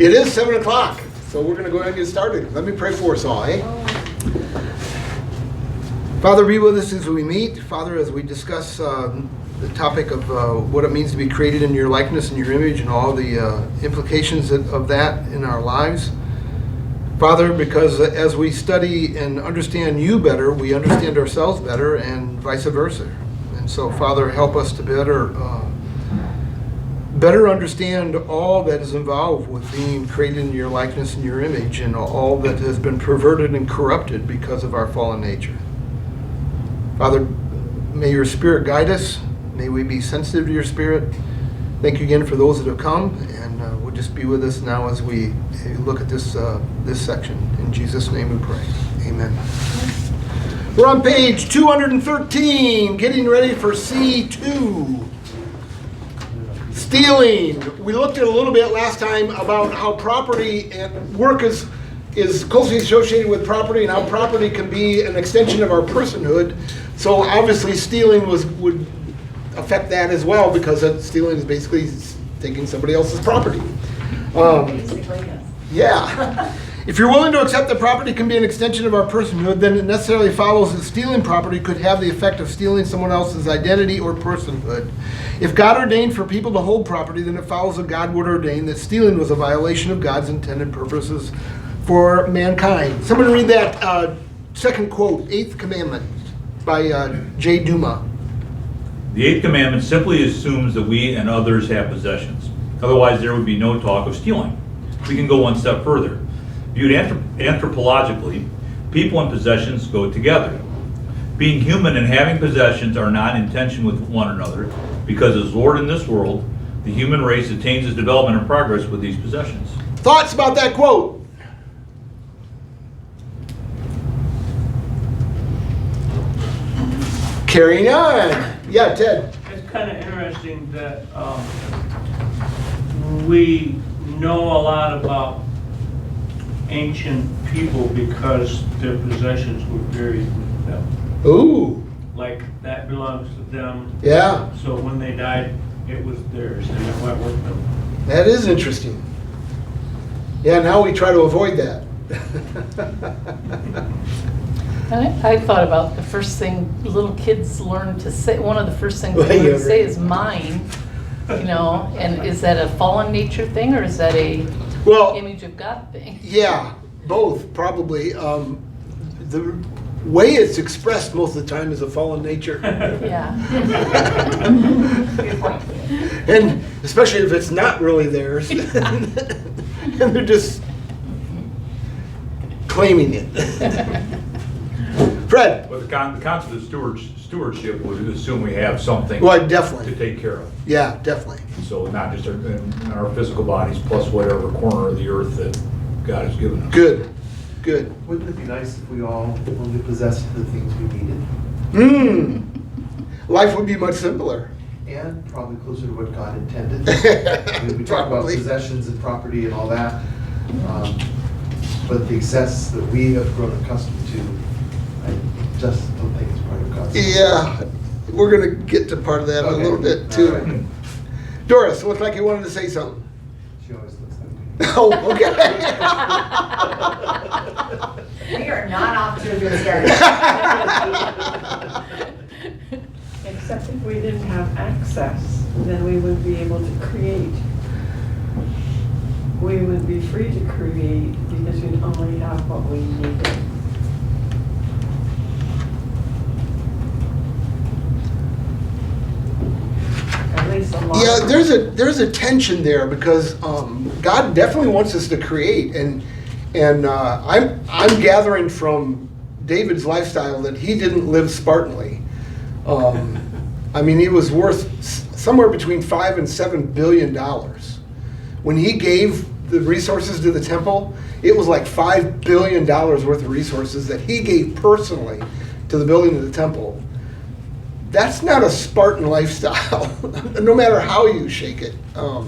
It is 7 o'clock, so we're going to go ahead and get started. Let me pray for us all, eh? Father, be with us as we meet. Father, as we discuss the topic of what it means to be created in your likeness and your image and all the implications of that in our lives. Father, because as we study and understand you better, we understand ourselves better and vice versa. And so, Father, help us to better understand all that is involved with being created in your likeness and your image and all that has been perverted and corrupted because of our fallen nature. Father, may your Spirit guide us. May we be sensitive to your Spirit. Thank you again for those that have come, and we'll just be with us now as we look at this section. In Jesus' name we pray. Amen. We're on page 213, getting ready for C2. Stealing. We looked at a little bit last time about how property and work is closely associated with property and how property can be an extension of our personhood. So obviously stealing would affect that as well, because stealing is basically taking somebody else's property. Yeah. If you're willing to accept that property can be an extension of our personhood, then it necessarily follows that stealing property could have the effect of stealing someone else's identity or personhood. If God ordained for people to hold property, then it follows that God would ordain that stealing was a violation of God's intended purposes for mankind. Somebody read that second quote, Eighth Commandment, by J. Duma. The Eighth Commandment simply assumes that we and others have possessions. Otherwise, there would be no talk of stealing. We can go one step further. Viewed anthropologically, people and possessions go together. Being human and having possessions are not in tension with one another, because as Lord in this world, the human race attains its development and progress with these possessions. Thoughts about that quote? Carrying on. Yeah, Ted. It's kind of interesting that we know a lot about ancient people because their possessions were buried with them. Ooh. Like, that belongs to them. Yeah. So when they died, it was theirs and it went with them. That is interesting. Yeah, now we try to avoid that. I thought about the first thing little kids learn to say. One of the first things Well, they learn yeah, to say right. is mine. You know, and is that a fallen nature thing, or is that a image of God thing? Yeah, both probably. The way it's expressed most of the time is a fallen nature. Yeah. And especially if it's not really theirs. And they're just claiming it. Fred. But the concept of stewardship would assume we have something Well, definitely. to take care of. Yeah, definitely. So not just in our physical bodies, plus whatever corner of the earth that God has given us. Good. Wouldn't it be nice if we all only possessed the things we needed? Life would be much simpler. And probably closer to what God intended. I mean, we talk about Probably. possessions and property and all that. But the excess that we have grown accustomed to, I just don't think it's part of God's. Yeah, we're going to get to part of that in a Okay. little bit All too. right. Doris, it looked like you wanted to say something. She always looks like me. Oh, okay. We are not off to a good start. Except if we didn't have access, then we wouldn't be able to create. We would be free to create because we'd only have what we needed. At least a lot. Yeah, there's a tension there because God definitely wants us to create, and I'm gathering from David's lifestyle that he didn't live Spartanly. I mean, he was worth somewhere between $5 and $7 billion. When he gave the resources to the temple, it was like $5 billion worth of resources that he gave personally to the building of the temple. That's not a Spartan lifestyle, no matter how you shake it. But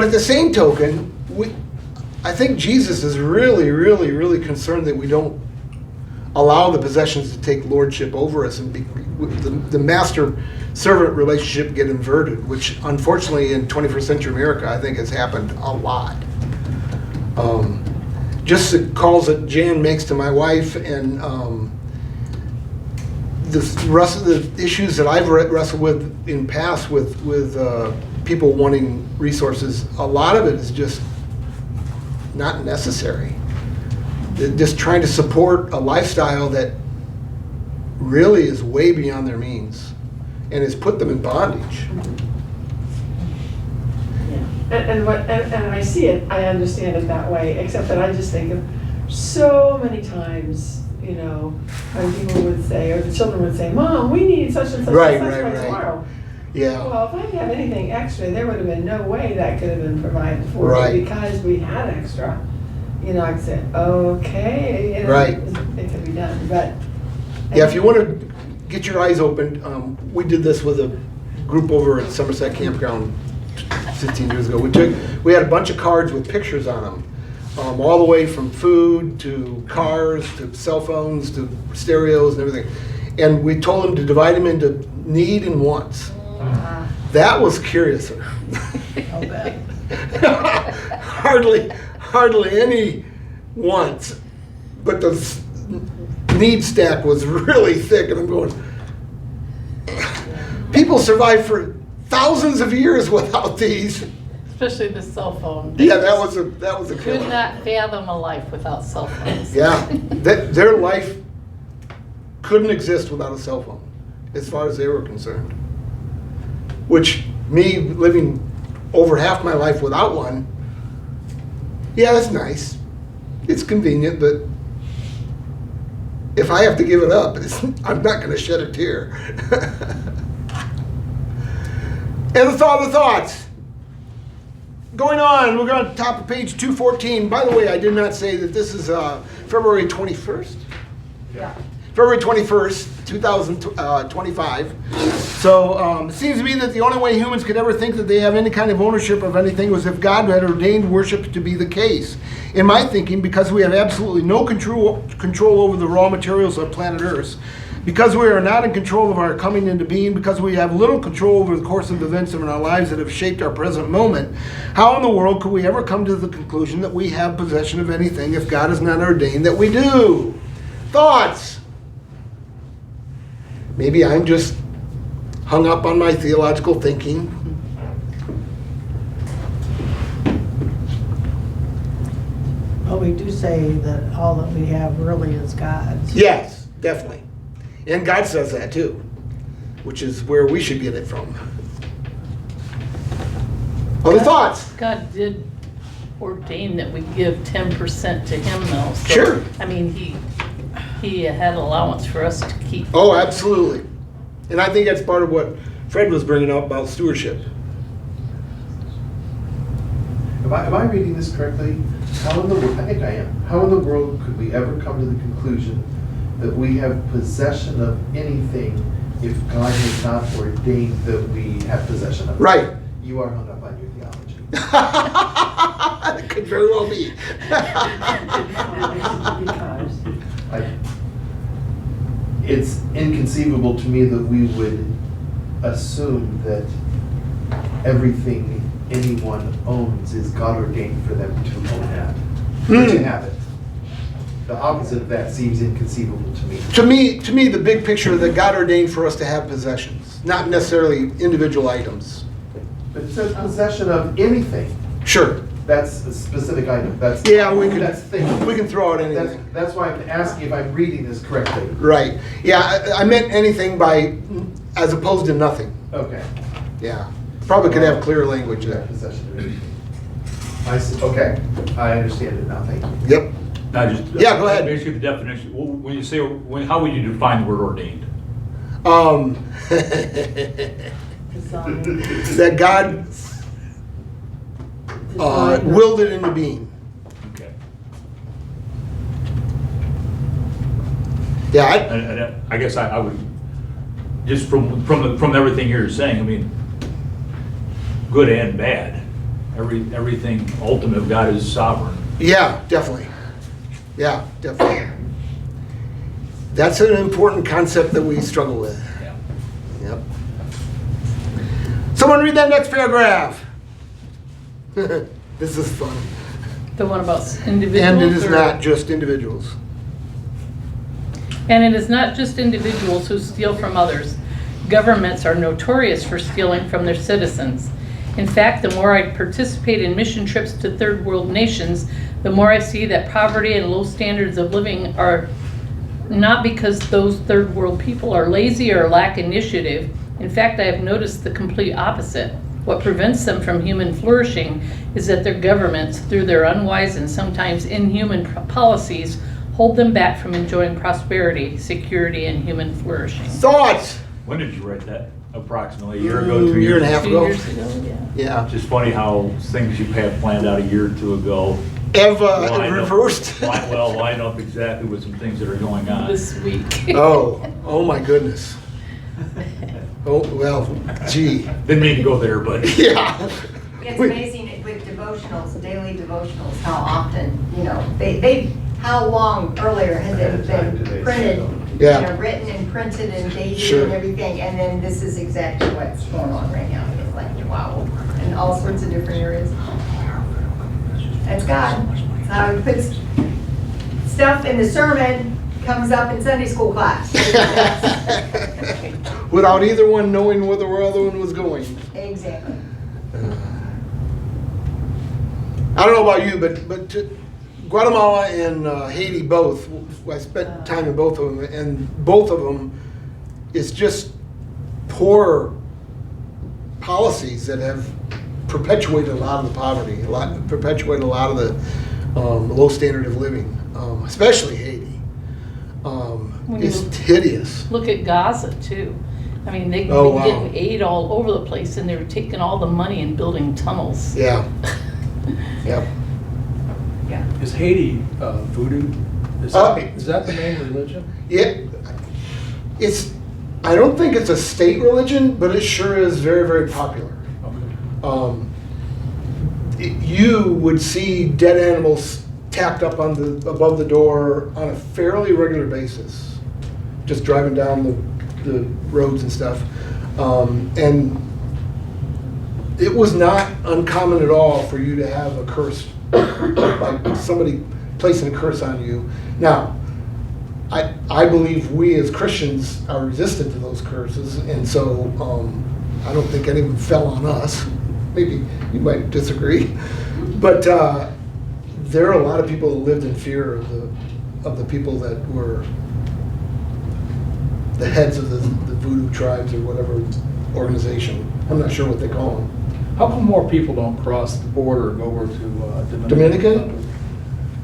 at the same token, I think Jesus is really, really, really concerned that we don't allow the possessions to take lordship over us and the master-servant relationship get inverted, which unfortunately in 21st century America, I think has happened a lot. Just the calls that Jan makes to my wife and the rest of the issues that I've wrestled with in past with people wanting resources, a lot of it is just not necessary. They're just trying to support a lifestyle that really is way beyond their means and has put them in bondage. And I see it, I understand it that way, except that I just think of so many times, you know, when people would say, or the children would say, Mom, we need such and such Right, and such right, by right. tomorrow. Yeah. Well, if I didn't have anything extra, there would have been no way that could have been provided for. Right. But because we had extra, you know, I'd say, okay, you know, Right. it can be done, but. Yeah, if you want to get your eyes open, we did this with a group over at Somerset Campground 15 years ago. We had a bunch of cards with pictures on them, all the way from food to cars to cell phones to stereos and everything. And we told them to divide them into need and wants. That was curious. hardly any wants, but the need stack was really thick, and I'm going, people survived for thousands of years without these. Especially the cell phone. Yeah, that was a Could killer. not fathom a life without cell phones. Yeah, their life couldn't exist without a cell phone, as far as they were concerned. Which, me living over half my life without one, yeah, that's nice. It's convenient, but if I have to give it up, I'm not going to shed a tear. And the thoughts. Going on, we're going to top of page 214. By the way, I did not say that this is February 21st. Yeah. February 21st, 2025. So it seems to me that the only way humans could ever think that they have any kind of ownership of anything was if God had ordained worship to be the case. In my thinking, because we have absolutely no control over the raw materials of planet Earth, because we are not in control of our coming into being, because we have little control over the course of events in our lives that have shaped our present moment, how in the world could we ever come to the conclusion that we have possession of anything if God has not ordained that we do? Thoughts? Maybe I'm just hung up on my theological thinking. Well, we do say that all that we have really is God's. Yes, definitely. And God says that too, which is where we should get it from. Other thoughts? God did ordain that we give 10% to him though. So, Sure. I mean, he had allowance for us to keep. Oh, absolutely. And I think that's part of what Fred was bringing up about stewardship. Am I reading this correctly? How in the world, I think I am. How in the world could we ever come to the conclusion that we have possession of anything if God has not ordained that we have possession of it? Right. You are hung up on your theology. It could very well be. It's inconceivable to me that we would assume that everything anyone owns is God ordained for them to own that, or to have it. The opposite of that seems inconceivable to me. To me, the big picture that God ordained for us to have possessions, not necessarily individual items. But it says possession of anything. Sure. That's a specific item. That's we thing. can throw out anything. That's why I'm asking if I'm reading this correctly. Right. Yeah, I meant anything by, as opposed to nothing. Okay. Yeah. Probably could have clearer language Yeah, there. possession of anything. I see. Okay, I understand it now. Thank you. Yep. Now, just. Yeah, go ahead. Basically, the definition, when you say, how would you define the word ordained? That God willed it into being. Okay. Yeah, And I guess I would, just from everything you're saying, I mean, good and bad, everything ultimate, God is sovereign. yeah, definitely. Yeah, definitely. That's an important concept that we struggle with. Yep. Someone read that next paragraph. This is fun. The one about individuals? And it is or- not just individuals. And it is not just individuals who steal from others. Governments are notorious for stealing from their citizens. In fact, the more I participate in mission trips to third world nations, the more I see that poverty and low standards of living are not because those third world people are lazy or lack initiative. In fact, I have noticed the complete opposite. What prevents them from human flourishing is that their governments, through their unwise and sometimes inhuman policies, hold them back from enjoying prosperity, security, and human flourishing. Thoughts? When did you write that? Approximately a year ago, 2 years? Year and a half 2 ago. years ago, yeah. Yeah. Just funny how things you had planned out a year or two ago Have line up- reversed. line up exactly with some things that are going on. This week. Oh my goodness. Oh, well, gee. Didn't mean to go there, but Yeah. It's amazing with devotionals, daily devotionals, how often, how long earlier has Ahead it of time do been they printed, send Yeah. written and printed and dated Sure. and everything, and then this is exactly what's going on right now. It's like, wow, in all sorts of different areas. That's God. That's how he puts stuff in the sermon, comes up in Sunday school class. Without either one knowing where the other one was going. Exactly. I don't know about you, but Guatemala and Haiti both, I spent time in both of them, and both of them, it's just poor policies that have perpetuated a lot of the poverty, perpetuated a lot of the low standard of living, especially Haiti. When you It's hideous. Look at Gaza too. I mean, they've Oh, been wow. getting aid all over the place, and they were taking all the money and building tunnels. Yeah. Yep. Is Haiti voodoo? Is that the main religion? Yeah. I don't think it's a state religion, but it sure is very, very popular. Okay. You would see dead animals tacked up above the door on a fairly regular basis, just driving down the roads and stuff. And it was not uncommon at all for you to have a curse, like somebody placing a curse on you. Now, I believe we as Christians are resistant to those curses, and so I don't think any of them fell on us. Maybe you might disagree, but there are a lot of people that lived in fear of the people that were the heads of the voodoo tribes or whatever organization. I'm not sure what they call them. How come more people don't cross the border and go over to Dominican? Republic?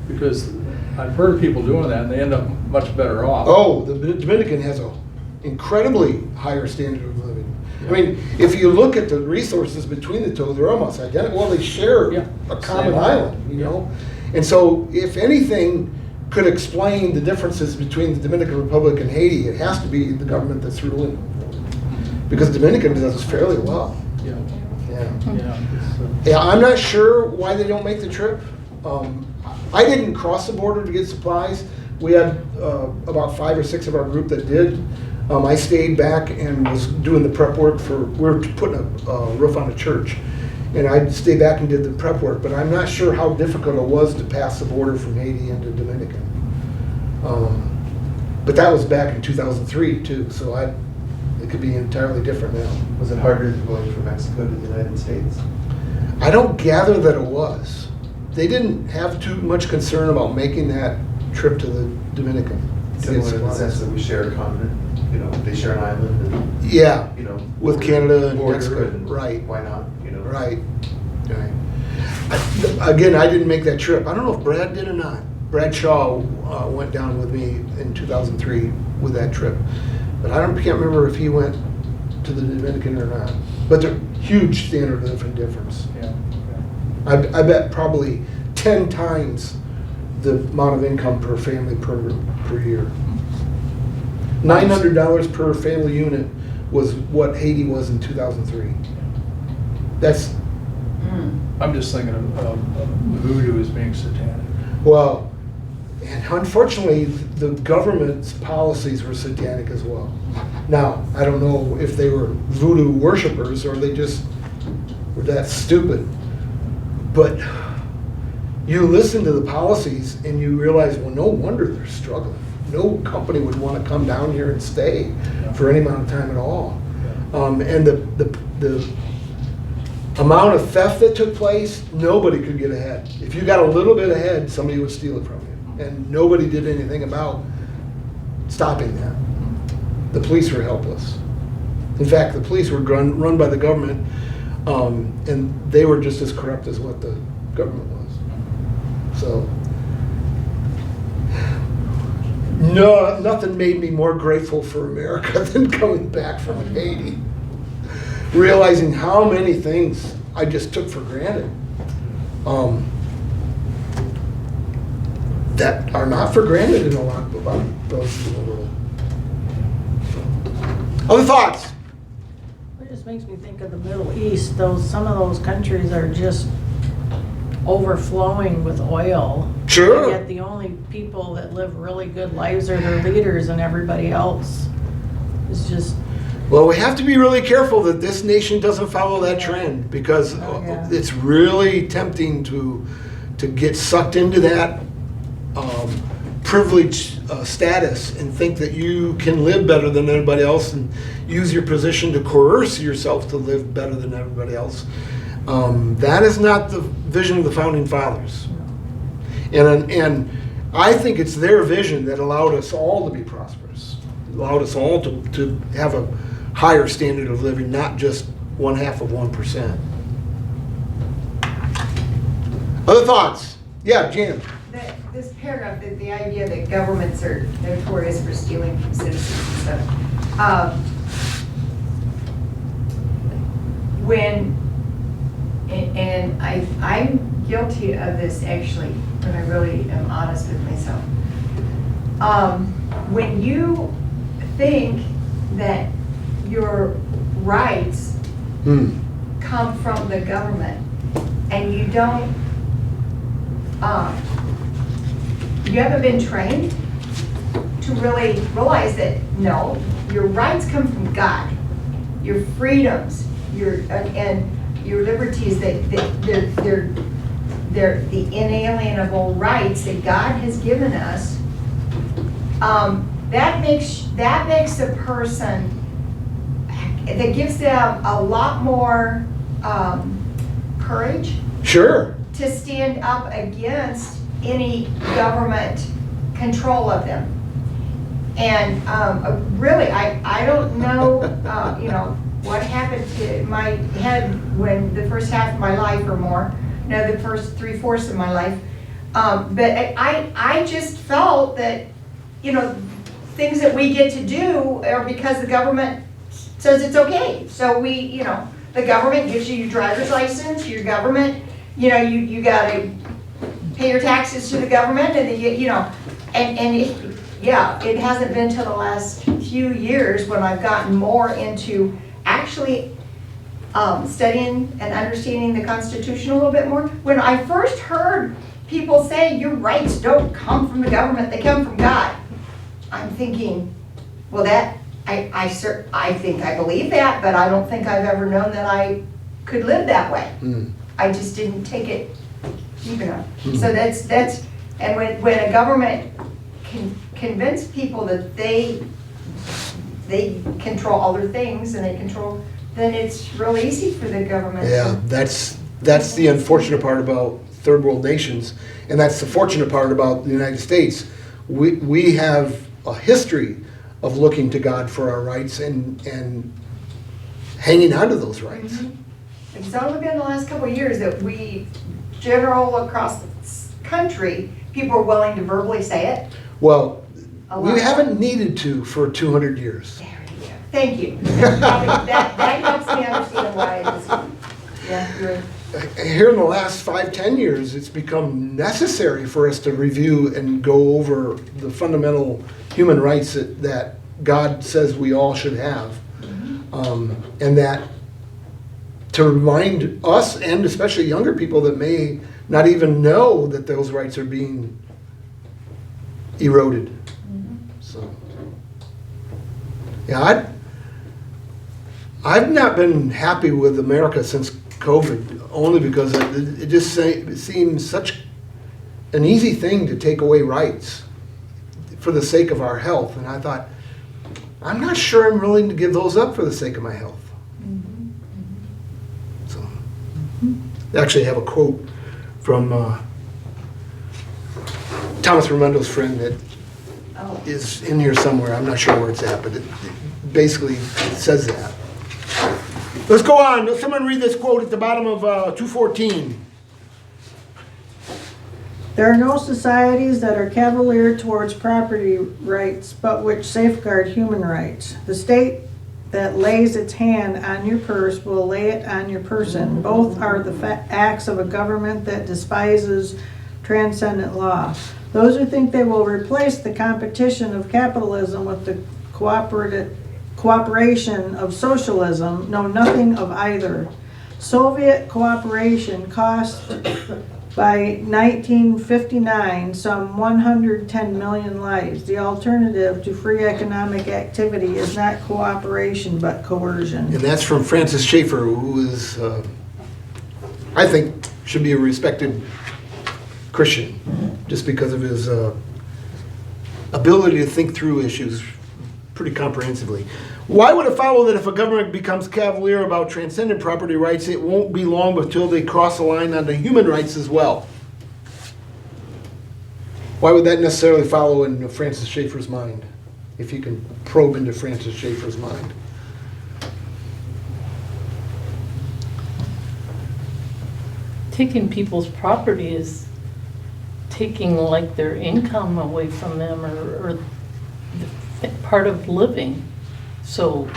Because I've heard of people doing that and they end up much better off. Oh, the Dominican has an incredibly higher standard of living. I mean, if you look at the resources between the two, they're almost identical. Well, they share Yeah. a common Same island, you know? And so if anything could explain the differences between the Dominican Republic and Haiti, it has to be the government that's ruling. Because Dominican does fairly well. Yeah, Yeah. yeah. Yeah, I'm not sure why they don't make the trip. I didn't cross the border to get supplies. We had about 5 or 6 of our group that did. I stayed back and was doing the prep work we were putting a roof on a church. And I stayed back and did the prep work, but I'm not sure how difficult it was to pass the border from Haiti into Dominican. But that was back in 2003 too, so it could be entirely different now. Was it harder than going from Mexico to the United States? I don't gather that it was. They didn't have too much concern about making that trip to the Dominican. to get Similar in the supplies. sense that we share a continent, they share an island and, Yeah, with border- Canada and border Mexico, and right. Why not, right. Again, I didn't make that trip. I don't know if Brad did or not. Brad Shaw went down with me in 2003 with that trip. But can't remember if he went to the Dominican or not. But they're huge standard of difference. Yeah. I bet probably 10 times the amount of income per family per year. $900 per family unit was what Haiti was in 2003. That's, I'm just thinking of voodoo as being satanic. well, And unfortunately, the government's policies were satanic as well. Now, I don't know if they were voodoo worshipers or they just were that stupid. But you listen to the policies and you realize, well, no wonder they're struggling. No company would want to come down here and stay for any amount of time at all. And the amount of theft that took place, nobody could get ahead. If you got a little bit ahead, somebody would steal it from you. And nobody did anything about stopping that. The police were helpless. In fact, the police were run by the government, and they were just as corrupt as what the government was. So, no, nothing made me more grateful for America than coming back from Haiti. Realizing how many things I just took for granted that are not for granted in a lot of places in the world. Other thoughts? It just makes me think of the Middle East. Some of those countries are just overflowing with oil. Sure. Yet the only people that live really good lives are their leaders, and everybody else is just. Well, we have to be really careful that this nation doesn't follow that trend, because it's really tempting to get sucked into that privileged status and think that you can live better than everybody else and use your position to coerce yourself to live better than everybody else. That is not the vision of the Founding Fathers. And I think it's their vision that allowed us all to be prosperous, allowed us all to have a higher standard of living, not just 0.5%. Other thoughts? Yeah, Jan. This paragraph, the idea that governments are notorious for stealing from citizens and stuff. I'm guilty of this actually, when I really am honest with myself. When you think that your rights come from the government and you don't, you haven't been trained to really realize that no, your rights come from God. Your freedoms, and your liberties, they're the inalienable rights that God has given us. That makes a person, that gives them a lot more courage. Sure. To stand up against any government control of them. And really, I don't know, what happened to my head when the first half of my life or more, the first 3/4 of my life. But I just felt that, things that we get to do are because the government says it's okay. So the government gives you your driver's license, your government, you gotta pay your taxes to the government, and it hasn't been till the last few years when I've gotten more into actually studying and understanding the Constitution a little bit more. When I first heard people say your rights don't come from the government, they come from God, I'm thinking, well, that I think I believe that, but I don't think I've ever known that I could live that way. I just didn't take it deep enough. So that's and when a government can convince people that they control other things and they control, then it's really easy for the government. Yeah, that's the unfortunate part about third world nations, and that's the fortunate part about the United States. We have a history of looking to God for our rights and hanging on to those rights. It's only been the last couple of years that we, general across the country, people are willing to verbally say it. Well, we haven't needed to for 200 years. There you go. Thank you. That helps me understand why it is. Yeah, you're right. Here in the last 5-10 years, it's become necessary for us to review and go over the fundamental human rights that God says we all should have. And that to remind us, and especially younger people that may not even know that those rights are being eroded. So, yeah, I've not been happy with America since COVID, only because it just seems such an easy thing to take away rights for the sake of our health. And I thought, I'm not sure I'm willing to give those up for the sake of my health. So, I actually have a quote from Thomas Raimundo's friend that is in here somewhere. I'm not sure where it's at, but it basically says that. Let's go on. Someone read this quote at the bottom of 214. There are no societies that are cavalier towards property rights, but which safeguard human rights. The state that lays its hand on your purse will lay it on your person. Both are the acts of a government that despises transcendent law. Those who think they will replace the competition of capitalism with the cooperation of socialism know nothing of either. Soviet cooperation cost by 1959 some 110 million lives. The alternative to free economic activity is not cooperation but coercion. And that's from Francis Schaeffer, who is, I think, should be a respected Christian, just because of his ability to think through issues pretty comprehensively. Why would it follow that if a government becomes cavalier about transcendent property rights, it won't be long until they cross the line onto human rights as well? Why would that necessarily follow in Francis Schaeffer's mind, if you can probe into Francis Schaeffer's mind? Taking people's property is taking like their income away from them, or part of living. So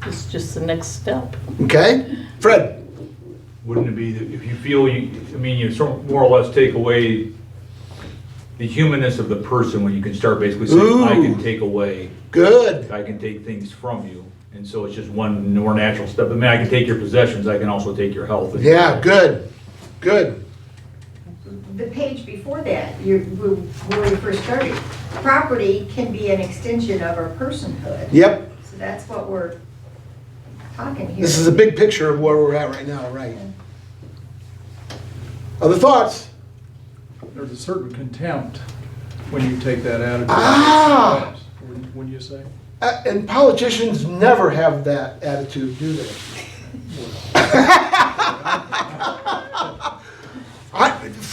it's just the next step. Okay, Fred. Wouldn't it be, that if you feel, you sort of more or less take away the humanness of the person when you can start basically saying, Ooh. I can take away, Good. I can take things from you. And so it's just one more natural step. I mean, I can take your possessions, I can also take your health. Yeah, good. Good. The page before that, where we first started, property can be an extension of our personhood. Yep. So that's what we're talking here. This is a big picture of where we're at right now, right? Other thoughts? There's a certain contempt when you take that attitude. Ah! Wouldn't you say? And politicians never have that attitude, do they?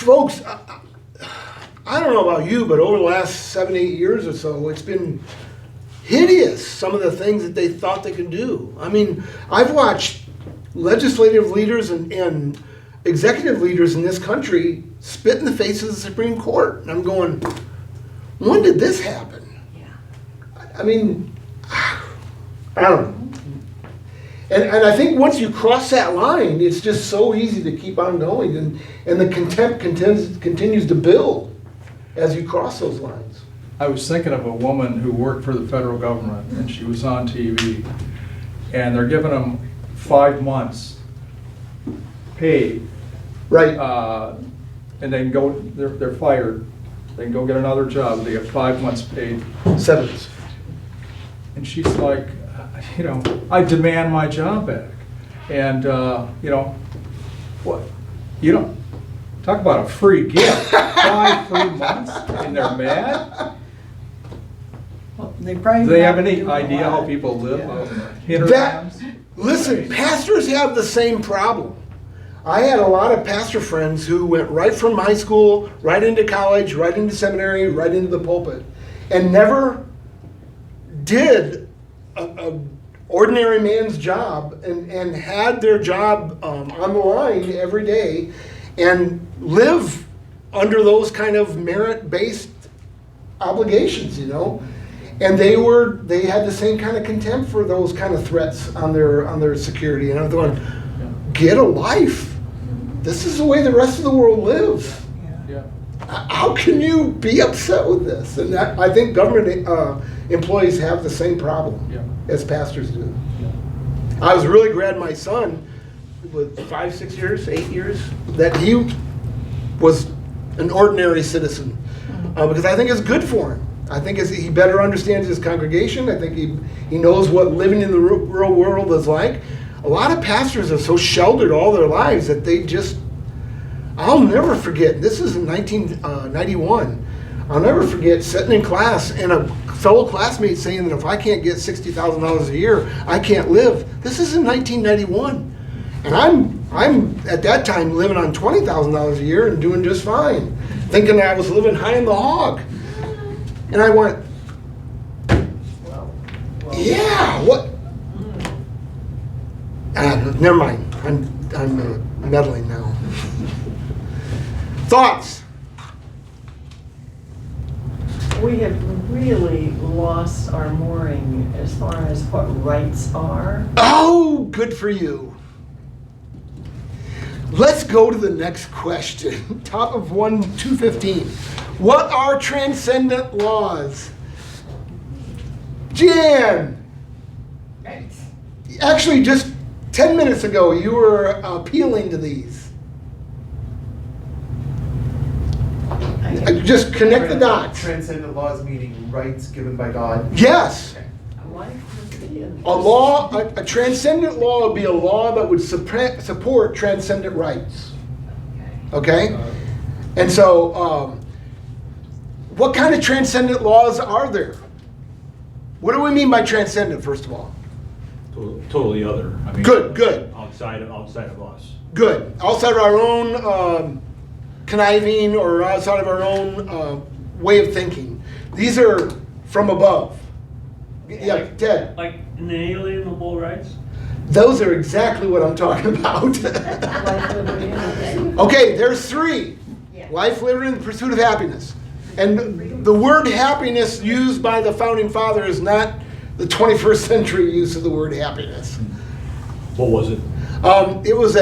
Folks, I don't know about you, but over the last 7-8 years or so, it's been hideous, some of the things that they thought they could do. I mean, I've watched legislative leaders and executive leaders in this country spit in the face of the Supreme Court. And I'm going, when did this happen? Yeah. I mean, I don't know. And I think once you cross that line, it's just so easy to keep on going. And the contempt continues to build as you cross those lines. I was thinking of a woman who worked for the federal government, and she was on TV, and they're giving them 5 months paid. Right. And they can go, they're fired. They can go get another job. They get 5 months paid. Sevens. And she's like, I demand my job back. And, what? You don't, talk about a free gift. 5 free months, and they're mad? Well, they probably Do they have not any do a idea how lot. people live Yeah. on hinterlands? Listen, pastors have the same problem. I had a lot of pastor friends who went right from high school, right into college, right into seminary, right into the pulpit, and never did a ordinary man's job and had their job on the line every day and live under those kind of merit-based obligations, And they had the same kind of contempt for those kind of threats on their security. And I'm going, get a life. This is the way the rest of the world lives. Yeah. How can you be upset with this? And I think government employees have the same problem as pastors do. I was really glad my son, with 5, 6 years, 8 years, that he was an ordinary citizen. because I think it's good for him. I think he better understands his congregation. I think he knows what living in the real world is like. A lot of pastors are so sheltered all their lives that they just, I'll never forget, this is in 1991, I'll never forget sitting in class and a fellow classmate saying that if I can't get $60,000 a year, I can't live. This is in 1991. And I'm at that time living on $20,000 a year and doing just fine, thinking I was living high in the hog. And I went, yeah, what? Never mind. I'm meddling now. Thoughts? We have really lost our mooring as far as what rights are. Oh, good for you. Let's go to the next question. Top of 215. What are transcendent laws? Jan! Actually, just 10 minutes ago, you were appealing to these. Just connect the dots. Transcendent laws meaning rights given by God. Yes. A law, a transcendent law would be a law that would support transcendent rights. Okay? And so, what kind of transcendent laws are there? What do we mean by transcendent, first of all? Totally other. I mean, Good. Outside of us. Good. Outside of our own conniving or outside of our own way of thinking. These are from above. Yeah, Ted. Like inalienable rights? Those are exactly what I'm talking about. Okay, there's 3. Yeah. Life, liberty, and the pursuit of happiness. And the word happiness used by the Founding Father is not the 21st century use of the word happiness. What was it? It was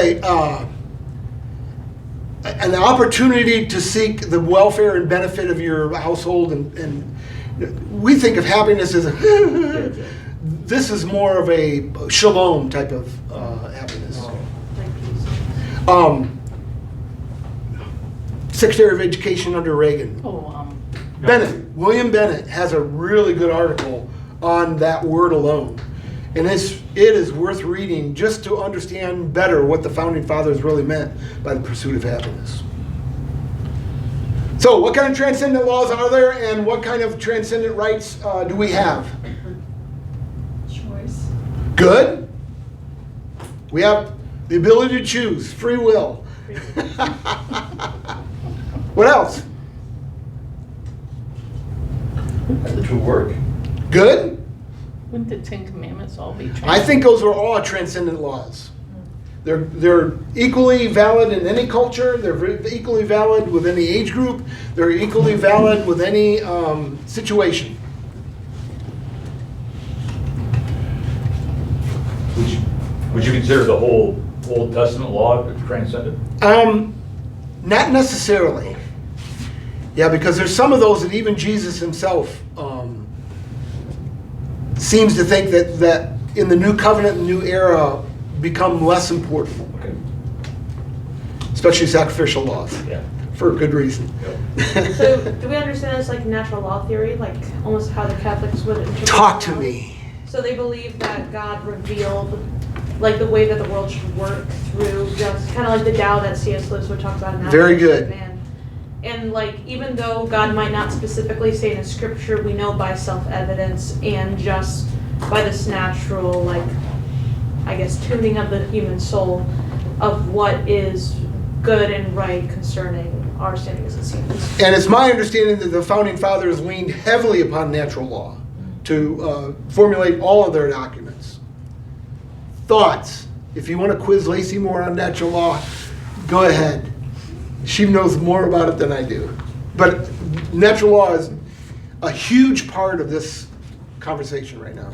an opportunity to seek the welfare and benefit of your household, and we think of happiness as this is more of a shalom type of happiness. Secretary of Education under Reagan. William Bennett has a really good article on that word alone. And it is worth reading just to understand better what the Founding Fathers really meant by the pursuit of happiness. So, what kind of transcendent laws are there, and what kind of transcendent rights do we have? Choice. Good. We have the ability to choose, free will. What else? To work. Good. Wouldn't the 10 Commandments all be I think those are all transcendent laws. They're equally valid in any culture. They're equally valid with any age group. They're equally valid with any situation. Would you consider the whole Old Testament law transcendent? Not necessarily. Yeah, because there's some of those that even Jesus himself seems to think that in the new covenant and new era become less important. Okay. Especially sacrificial laws. Yeah. For a good reason. So, do we understand this like natural law theory, like almost how the Catholics would interpret Talk to law? me. So they believe that God revealed like the way that the world should work through just kind of like the Tao that C.S. Lewis would talk about in that. Very good. Man. And like even though God might not specifically say in a scripture, we know by self-evidence and just by this natural like I guess tuning of the human soul of what is good and right concerning our standing as it seems. And it's my understanding that the Founding Fathers leaned heavily upon natural law to formulate all of their documents. Thoughts? If you want to quiz Lacey more on natural law, go ahead. She knows more about it than I do. But natural law is a huge part of this conversation right now.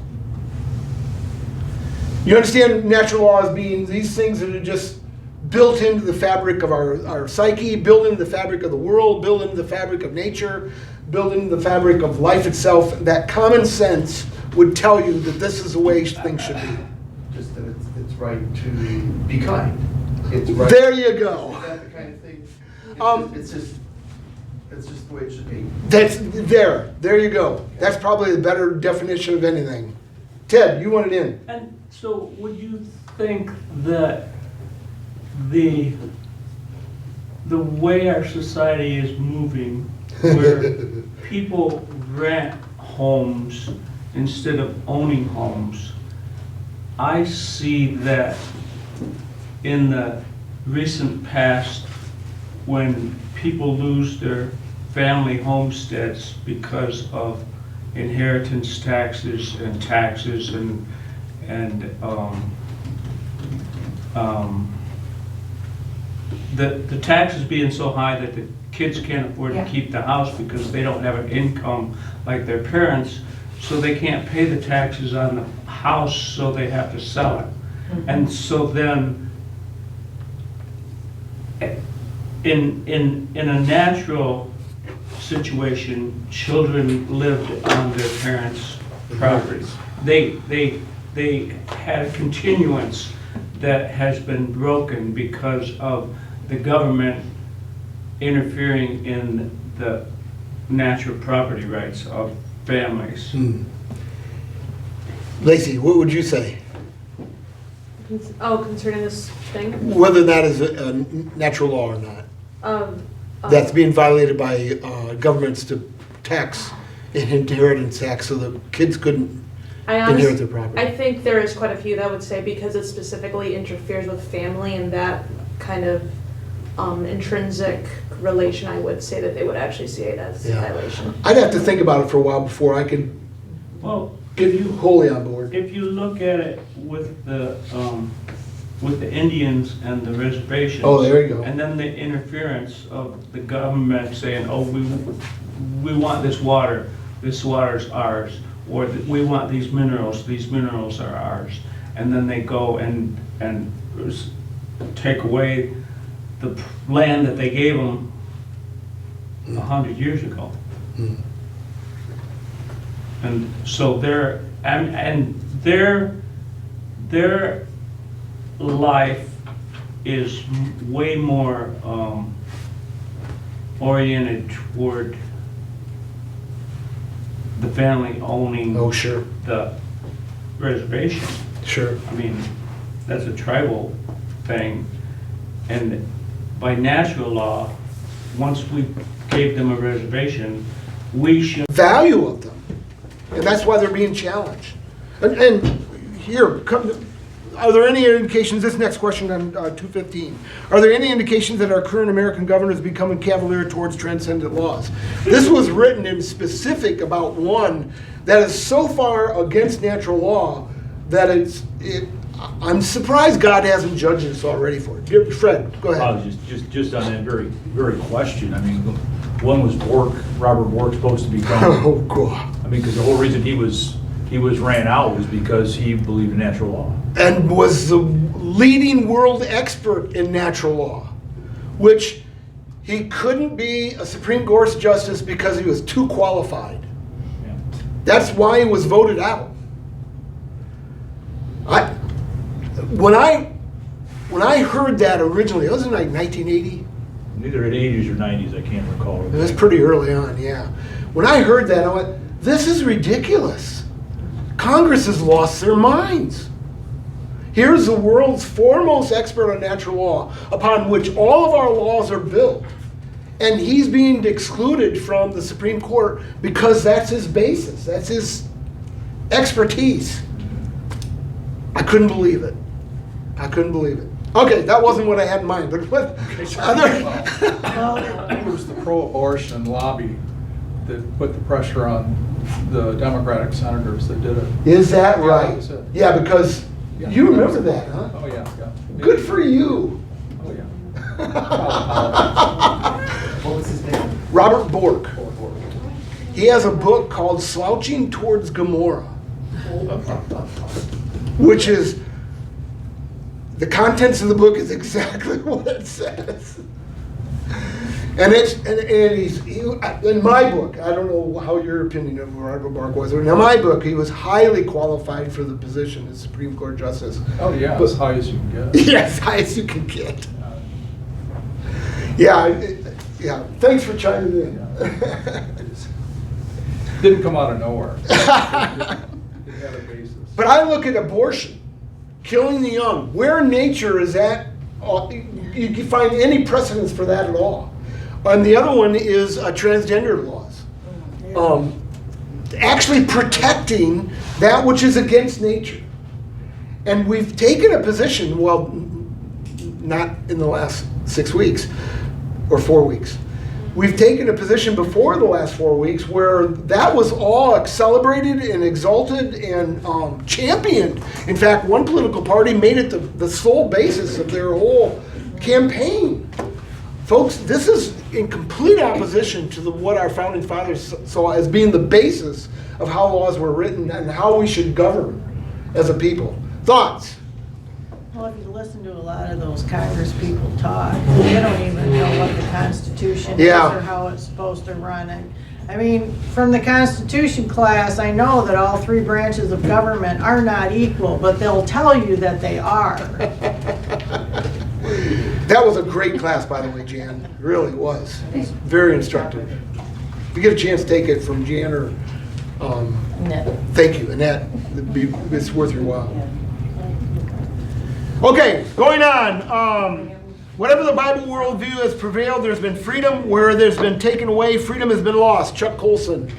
You understand natural law as being these things that are just built into the fabric of our psyche, built into the fabric of the world, built into the fabric of nature, built into the fabric of life itself. That common sense would tell you that this is the way things should be. Just that it's right to be kind. It's right. There you go. Is that the kind of thing? It's just It's just the way it should be. That's, there you go. That's probably the better definition of anything. Ted, you want it in? And so would you think that the way our society is moving, where people rent homes instead of owning homes, I see that in the recent past, when people lose their family homesteads because of inheritance taxes and the taxes being so high that the kids can't afford to Yeah. keep the house because they don't have an income like their parents, so they can't pay the taxes on the house, so they have to sell it. And so then, in a natural situation, children lived on their parents' property. They had a continuance that has been broken because of the government interfering in the natural property rights of families. Lacey, what would you say? Oh, concerning this thing? Whether that is a natural law or not. That's being violated by governments to tax inheritance tax so the kids couldn't inherit their property. I think there is quite a few that would say because it specifically interferes with family and that kind of intrinsic relation, I would say that they would actually see it as a violation. I'd have to think about it for a while before I could Well, get you wholly on board. if you look at it with the Indians and the reservations. Oh, there you go. And then the interference of the government saying, oh, we want this water's ours, or we want these minerals are ours. And then they go and take away the land that they gave them 100 years ago. And so their life is way more oriented toward the family owning Oh, sure, the reservation. sure. I mean, that's a tribal thing. And by natural law, once we gave them a reservation, we should. Value of them. And that's why they're being challenged. And here, are there any indications, this next question on 215, are there any indications that our current American government is becoming cavalier towards transcendent laws? This was written in specific about one that is so far against natural law that I'm surprised God hasn't judged us already for it. Fred, go ahead. Just on that very, very question, I mean, one was Robert Bork supposed to become, Oh, God. I mean, because the whole reason he was ran out was because he believed in natural law. And was the leading world expert in natural law, which he couldn't be a Supreme Court justice because he was too qualified. Yeah. That's why he was voted out. When I heard that originally, it was in like 1980. Neither in 80s or 90s, I can't recall. It was pretty early on, yeah. When I heard that, I went, this is ridiculous. Congress has lost their minds. Here's the world's foremost expert on natural law, upon which all of our laws are built. And he's being excluded from the Supreme Court because that's his basis, that's his expertise. I couldn't believe it. I couldn't believe it. Okay, that wasn't what I had in mind, but what other? It was the pro-abortion lobby that put the pressure on the Democratic senators that did it. Is that Yeah, right? that was it. Yeah, because Yeah. you remember that, huh? Oh, yeah, yeah. Good for you. Oh, yeah. What was his name? Robert Bork. He has a book called Slouching Towards Gomorrah, which is, the contents of the book is exactly what it says. And he's in my book, I don't know how your opinion of Robert Bork was, but in my book, he was highly qualified for the position as Supreme Court Justice. Oh, yeah, But- as high as you can get. Yeah, as high as you can get. Yeah, Yeah, thanks for chiming in. Didn't come out of nowhere. It had a basis. But I look at abortion, killing the young. Where in nature is that? You can find any precedence for that at all. And the other one is transgender laws. Actually protecting that which is against nature. And we've taken a position, well, not in the last 6 weeks or 4 weeks. We've taken a position before the last 4 weeks where that was all celebrated and exalted and championed. In fact, one political party made it the sole basis of their whole campaign. Folks, this is in complete opposition to what our founding fathers saw as being the basis of how laws were written and how we should govern as a people. Thoughts? Well, if you listen to a lot of those Congress people talk, they don't even know what the Constitution is Yeah. or how it's supposed to run. And I mean, from the Constitution class, I know that all three branches of government are not equal, but they'll tell you that they are. That was a great class, by the way, Jan. It really was. It was very instructive. If you get a chance, take it from Jan or, No. thank you, Annette. It's worth your while. Okay, going on. Whatever the Bible worldview has prevailed, there's been freedom. Where there's been taken away, freedom has been lost. Chuck Colson.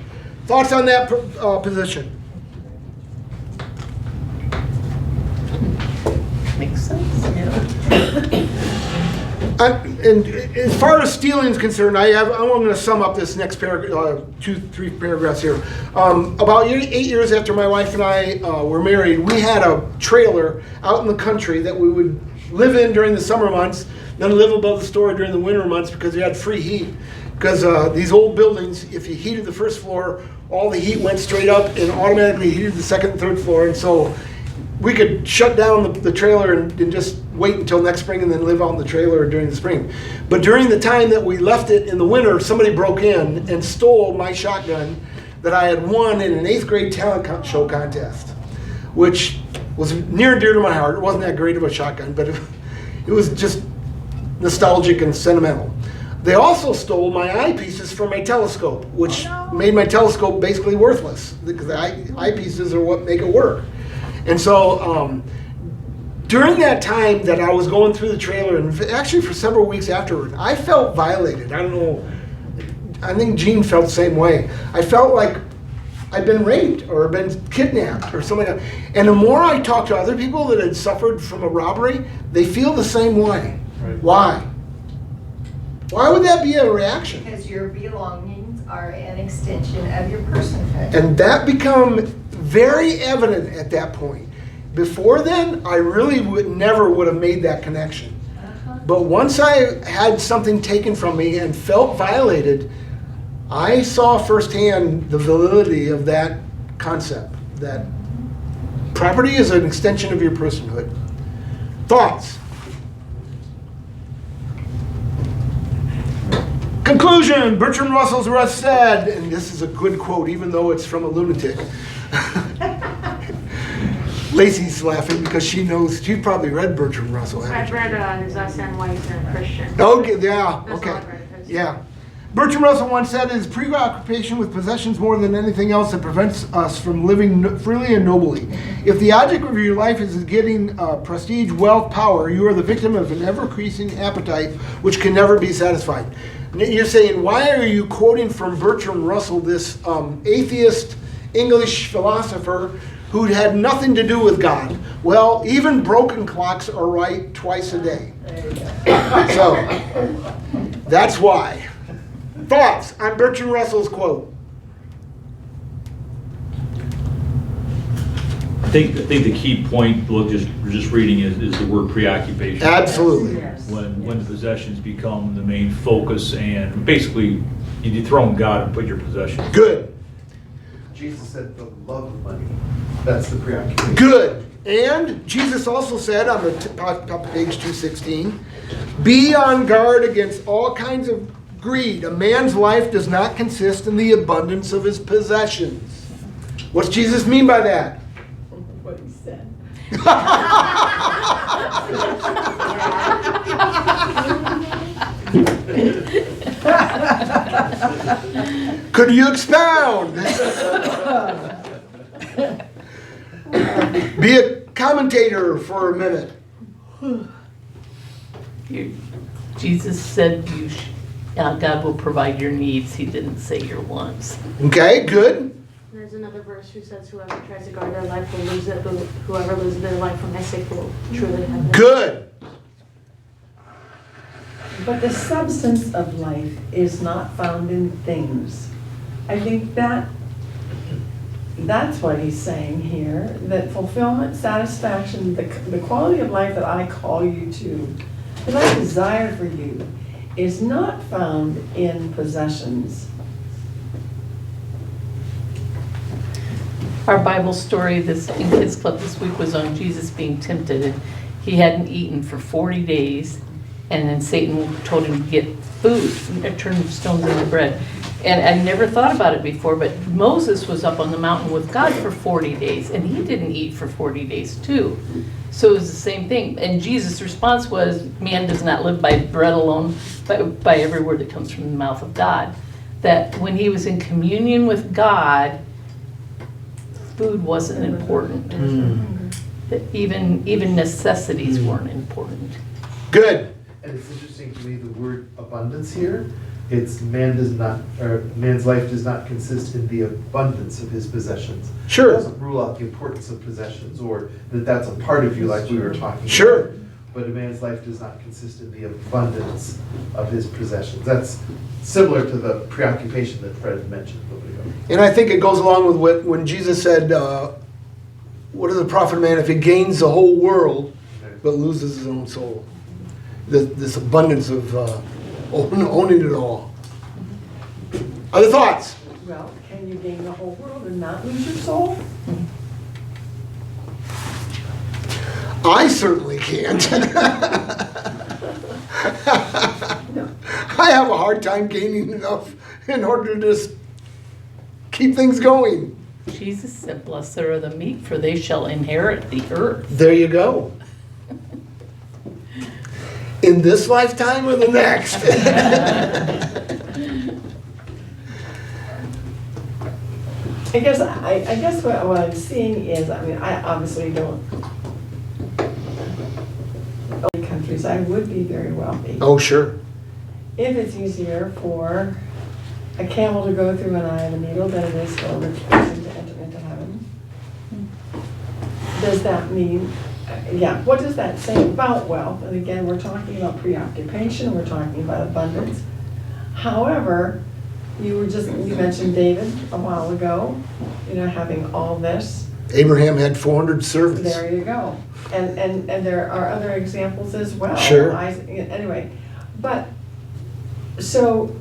Thoughts on that position? Makes sense. And as far as stealing is concerned, I'm going to sum up this next paragraph, 2-3 paragraphs here. About 8 years after my wife and I were married, we had a trailer out in the country that we would live in during the summer months, then live above the store during the winter months because we had free heat. Because these old buildings, if you heated the first floor, all the heat went straight up and automatically heated the second and third floor. And so we could shut down the trailer and just wait until next spring and then live out in the trailer during the spring. But during the time that we left it in the winter, somebody broke in and stole my shotgun that I had won in an 8th grade talent show contest, which was near and dear to my heart. It wasn't that great of a shotgun, but it was just nostalgic and sentimental. They also stole my eyepieces from my telescope, which made my telescope basically worthless because the eyepieces are what make it work. And so during that time that I was going through the trailer, and actually for several weeks afterward, I felt violated. I don't know, I think Gene felt the same way. I felt like I'd been raped or been kidnapped or something like that. And the more I talk to other people that had suffered from a robbery, they feel the same way. Right. Why? Why would that be a reaction? Because your belongings are an extension of your personhood. And that became very evident at that point. Before then, I really never would have made that connection. But once I had something taken from me and felt violated, I saw firsthand the validity of that concept, that property is an extension of your personhood. Thoughts? Conclusion, Bertrand Russell's Russ said, and this is a good quote even though it's from a lunatic. Lacey's laughing because she knows, she probably read Bertrand Russell. I've read his Us and White and Christian. Okay, yeah, That's okay. all I've read of his. Yeah. Bertrand Russell once said, it is preoccupation with possessions more than anything else that prevents us from living freely and nobly. If the object of your life is getting prestige, wealth, power, you are the victim of an ever-increasing appetite which can never be satisfied. You're saying, why are you quoting from Bertrand Russell, this atheist English philosopher who had nothing to do with God? Well, even broken clocks are right twice a day. So, that's why. Thoughts on Bertrand Russell's quote? I think the key point, look, just reading is the word preoccupation. Absolutely. When the possessions become the main focus, and basically you dethrone God and put your possessions. Good. Jesus said the love of money. That's the preoccupation. Good. And Jesus also said on the top of page 216, be on guard against all kinds of greed. A man's life does not consist in the abundance of his possessions. What's Jesus mean by that? What he said. Could you expound? Be a commentator for a minute. Jesus said God will provide your needs. He didn't say your wants. Okay, good. There's another verse who says, whoever tries to guard their life will lose it, but whoever loses their life for my sake will truly have it. Good. But the substance of life is not found in things. I think that's what he's saying here, that fulfillment, satisfaction, the quality of life that I call you to, that I desire for you, is not found in possessions. Our Bible story in Kids Club this week was on Jesus being tempted. And he hadn't eaten for 40 days, and then Satan told him to get food, turn stones into bread. And I never thought about it before, but Moses was up on the mountain with God for 40 days, and he didn't eat for 40 days too. So it was the same thing. And Jesus' response was, man does not live by bread alone, but by every word that comes from the mouth of God. That when he was in communion with God, food wasn't important. That even necessities weren't important. Good. And it's interesting to me, the word abundance here, it's man's life does not consist in the abundance of his possessions. Sure. It doesn't rule out the importance of possessions, or that that's a part of you, like we were talking Sure. about. But a man's life does not consist in the abundance of his possessions. That's similar to the preoccupation that Fred mentioned a little bit ago. And I think it goes along with when Jesus said, what does it profit a man if he gains the whole world but loses his own soul? This abundance of owning it all. Other thoughts? Well, can you gain the whole world and not lose your soul? I certainly can't. I have a hard time gaining enough in order to just keep things going. Jesus said, blessed are the meek, for they shall inherit the earth. There you go. In this lifetime or the next? I guess what I'm seeing is, I obviously don't own countries. I would be very wealthy. Oh, sure. If it's easier for a camel to go through an eye of a needle than it is for a rich person to enter into heaven, does that mean, what does that say about wealth? And again, we're talking about preoccupation, we're talking about abundance. However, you mentioned David a while ago, having all this. Abraham had 400 servants. There you go. And there are other examples as well. Sure. Anyway, but, so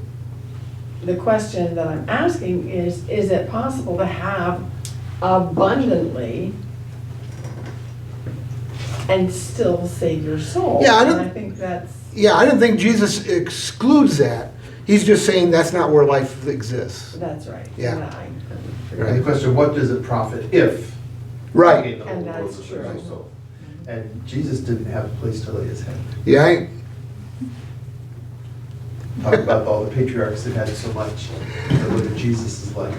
the question that I'm asking is it possible to have abundantly and still save your soul? Yeah, I don't think Jesus excludes that. He's just saying that's not where life exists. That's right. Yeah. And the question, what does it profit if? Right. I gain the whole And world that's but lose true. my soul? And Jesus didn't have a place to lay his head. Yeah. Talk about all the patriarchs that had so much. And look at Jesus' life.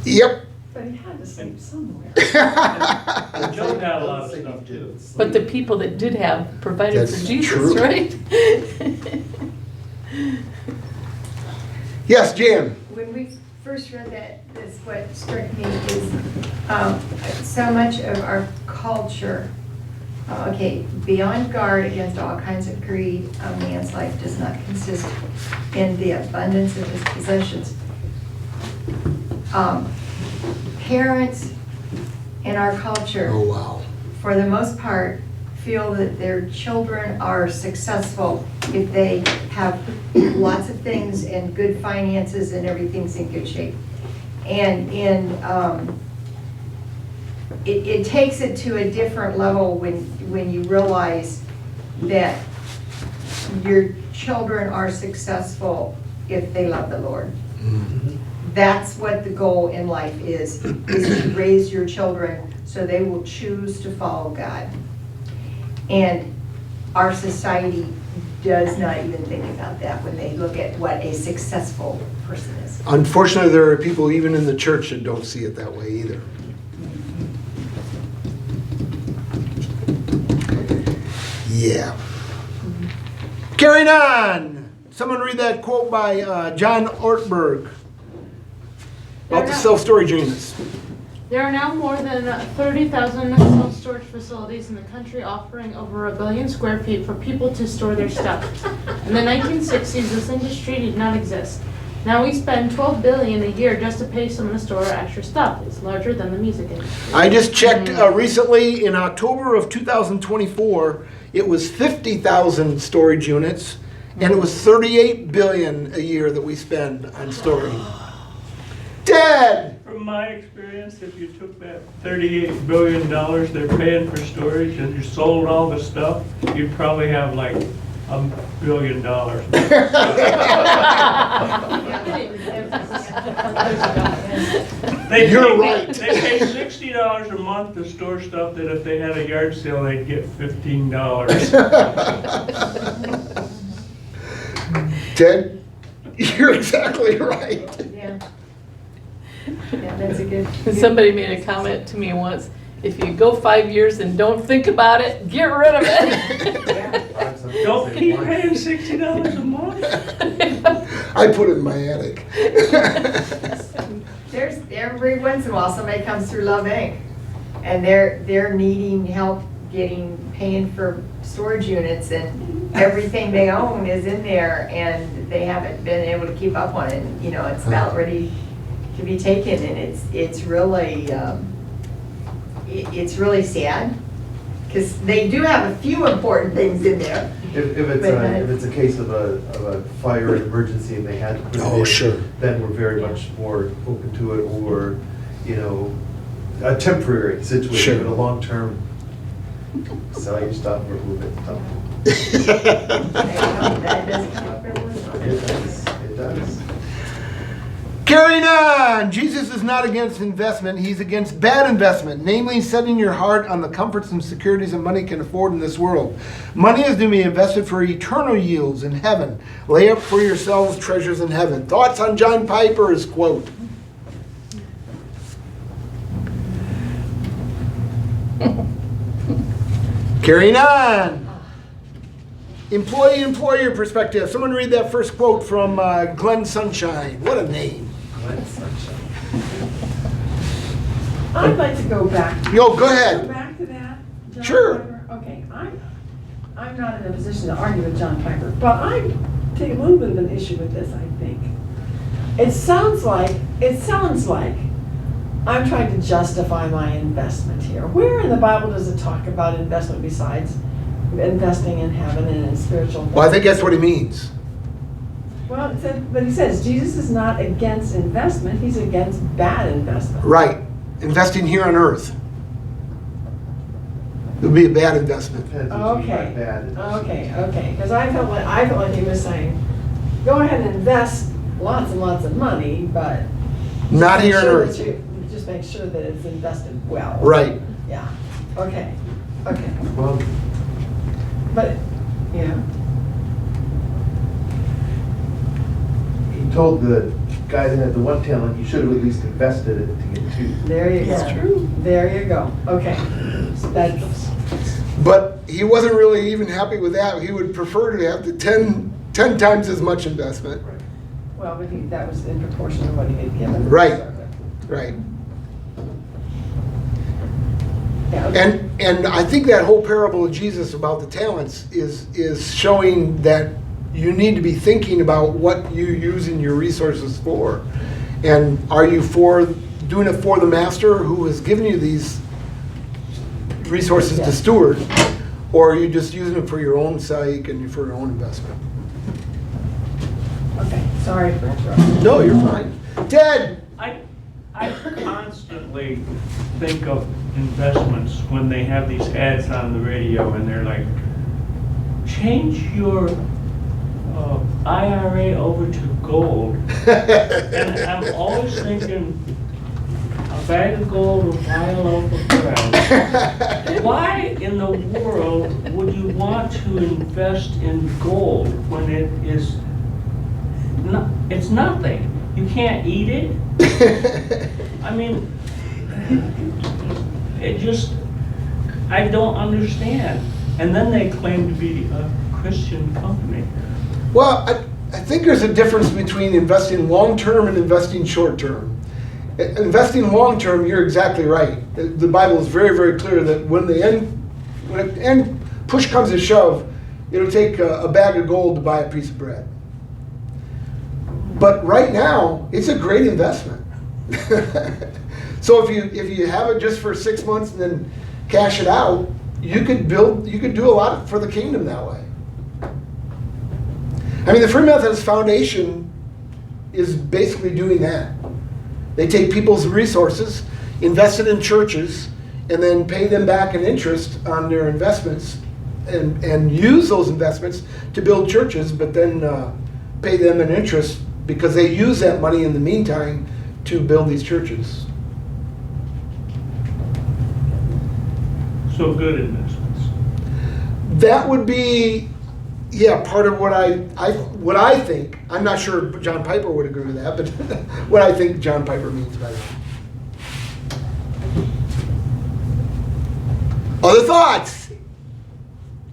Yep. But he had to sleep somewhere. Job had a lot of stuff too. But the people that did have provided That's for Jesus, true. right? Yes, Jan. When we first read that, that's what struck me is so much of our culture, beyond guard against all kinds of greed, a man's life does not consist in the abundance of his possessions. Parents in our culture, Oh, wow. for the most part, feel that their children are successful if they have lots of things and good finances and everything's in good shape. And it takes it to a different level when you realize that your children are successful if they love the Lord. That's what the goal in life is to raise your children so they will choose to follow God. And our society does not even think about that when they look at what a successful person is. Unfortunately, there are people even in the church that don't see it that way either. Yeah. Carrying on. Someone read that quote by John Ortberg about the self-storage units. There are now more than 30,000 self-storage facilities in the country offering over 1 billion square feet for people to store their stuff. In the 1960s, this industry did not exist. Now we spend $12 billion a year just to pay someone to store our extra stuff. It's larger than the music industry. I just checked recently in October of 2024, it was 50,000 storage units, and it was $38 billion a year that we spend on storage. Ted! From my experience, if you took that $38 billion they're paying for storage and you sold all the stuff, you'd probably have like $1 billion. You're right. They pay $60 a month to store stuff that if they had a yard sale, they'd get $15. Ted, you're exactly right. Yeah. Yeah, that's a good. Somebody made a comment to me once, if you go 5 years and don't think about it, get rid of it. Don't keep paying $60 a month. I put it in my attic. There's, every once in a while, somebody comes through Love Inc. and they're needing help paying for storage units, and everything they own is in there, and they haven't been able to keep up on it. You know, it's about ready to be taken, and it's really sad, because they do have a few important things in there. If it's a case of a fire emergency and they had to put it in, sure. then we're very much more open to it, or, you know, a temporary situation, Sure. but a long-term, sell your stuff or move it. That doesn't come up every once in a while. It does. Carrying on! Jesus is not against investment, he's against bad investment, namely setting your heart on the comforts and securities that money can afford in this world. Money is to be invested for eternal yields in heaven. Lay up for yourselves treasures in heaven. Thoughts on John Piper's quote? Carrying on! Employee-employer perspective. Someone read that first quote from Glenn Sunshine. What a name. I'd like to go back. Yo, go Go ahead. back to that? John Sure. Piper? Okay, I'm not in a position to argue with John Piper, but I take a little bit of an issue with this, I think. It sounds like I'm trying to justify my investment here. Where in the Bible does it talk about investment besides investing in heaven and in spiritual things? Well, I think that's what he means. Well, but he says Jesus is not against investment, he's against bad investment. Right. Investing here on earth. It would be a bad investment. Depends what you mean by Okay, bad. okay, because I felt like he was saying, go ahead and invest lots and lots of money, but. Not here on Sure earth. that you- Just make sure that it's invested well. Right. Yeah, okay. Well, But, yeah, he told the guy that had the one talent, you should have at least invested it to get two. there you go. It's true. There you go, okay. That's, But he wasn't really even happy with that. He would prefer to have the 10 times as much investment. well, but that was in proportion to what he had given. Right. Right. Yeah, okay. And I think that whole parable of Jesus about the talents is showing that you need to be thinking about what you're using your resources for. And are you doing it for the master who has given you these resources to steward, or are you just using it for your own sake and for your own investment? Okay, sorry for interrupting. No, you're fine. Ted! I constantly think of investments when they have these ads on the radio and they're like, change your IRA over to gold. And I'm always thinking, bag of gold, a pile of bread. Why in the world would you want to invest in gold when it is it's nothing? You can't eat it? I mean, it just, I don't understand. And then they claim to be a Christian company. Well, I think there's a difference between investing long-term and investing short-term. Investing long-term, you're exactly right. The Bible is very, very clear that when push comes to shove, it'll take a bag of gold to buy a piece of bread. But right now, it's a great investment. So if you have it just for 6 months and then cash it out, you could do a lot for the kingdom that way. I mean, the Free Methodist Foundation is basically doing that. They take people's resources, invest it in churches, and then pay them back in interest on their investments, and use those investments to build churches, but then pay them in interest because they use that money in the meantime to build these churches. So good investments. That would be, yeah, part of what I think. I'm not sure John Piper would agree with that, but what I think John Piper means by that. Other thoughts?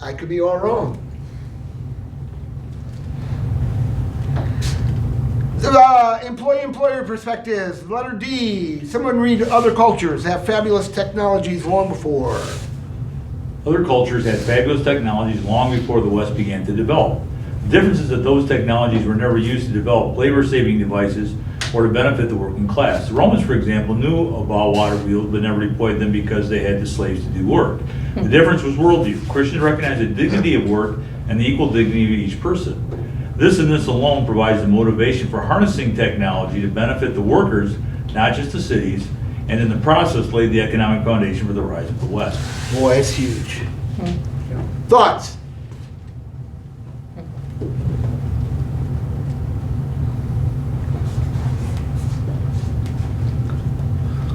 I could be all wrong. Employee-employer perspectives. Letter D. Someone read other cultures have fabulous technologies long before. Other cultures had fabulous technologies long before the West began to develop. The difference is that those technologies were never used to develop labor-saving devices or to benefit the working class. The Romans, for example, knew about water wheels but never employed them because they had the slaves to do work. The difference was worldview. Christians recognized the dignity of work and the equal dignity of each person. This and this alone provides the motivation for harnessing technology to benefit the workers, not just the cities, and in the process laid the economic foundation for the rise of the West. Boy, it's huge. Thoughts?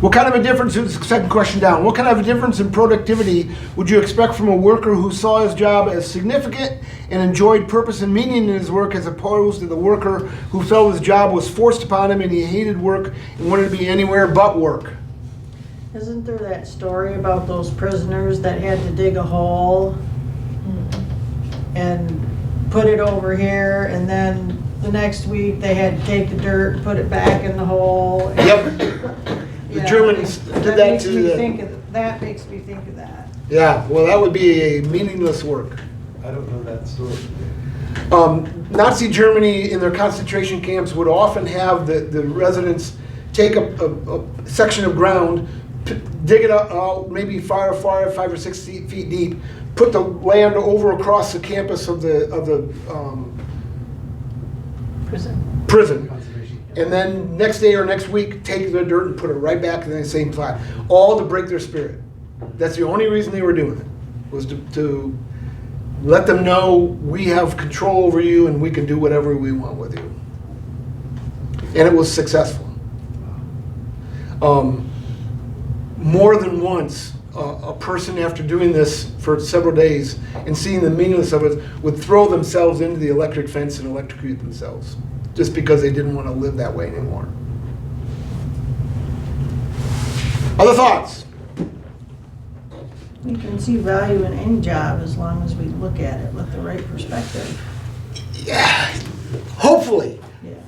What kind of a difference, second question down, what kind of a difference in productivity would you expect from a worker who saw his job as significant and enjoyed purpose and meaning in his work, as opposed to the worker who felt his job was forced upon him and he hated work and wanted to be anywhere but work? Isn't there that story about those prisoners that had to dig a hole and put it over here, and then the next week they had to take the dirt and put it back in the hole? Yep. The Germans did that makes to me the... that makes me think of that. Yeah, well, that would be a meaningless work. I don't know that story. Nazi Germany in their concentration camps would often have the residents take a section of ground, dig it out maybe 5 or 6 feet deep, put the land over across the campus of the prison. And then next day or next week, take the dirt and put it right back in the same plot, all to break their spirit. That's the only reason they were doing it, was to let them know we have control over you and we can do whatever we want with you. And it was successful. More than once, a person, after doing this for several days and seeing the meaningless of it, would throw themselves into the electric fence and electrocute themselves, just because they didn't want to live that way anymore. Other thoughts? We can see value in any job as long as we look at it with the right perspective. Yeah, hopefully. Yeah.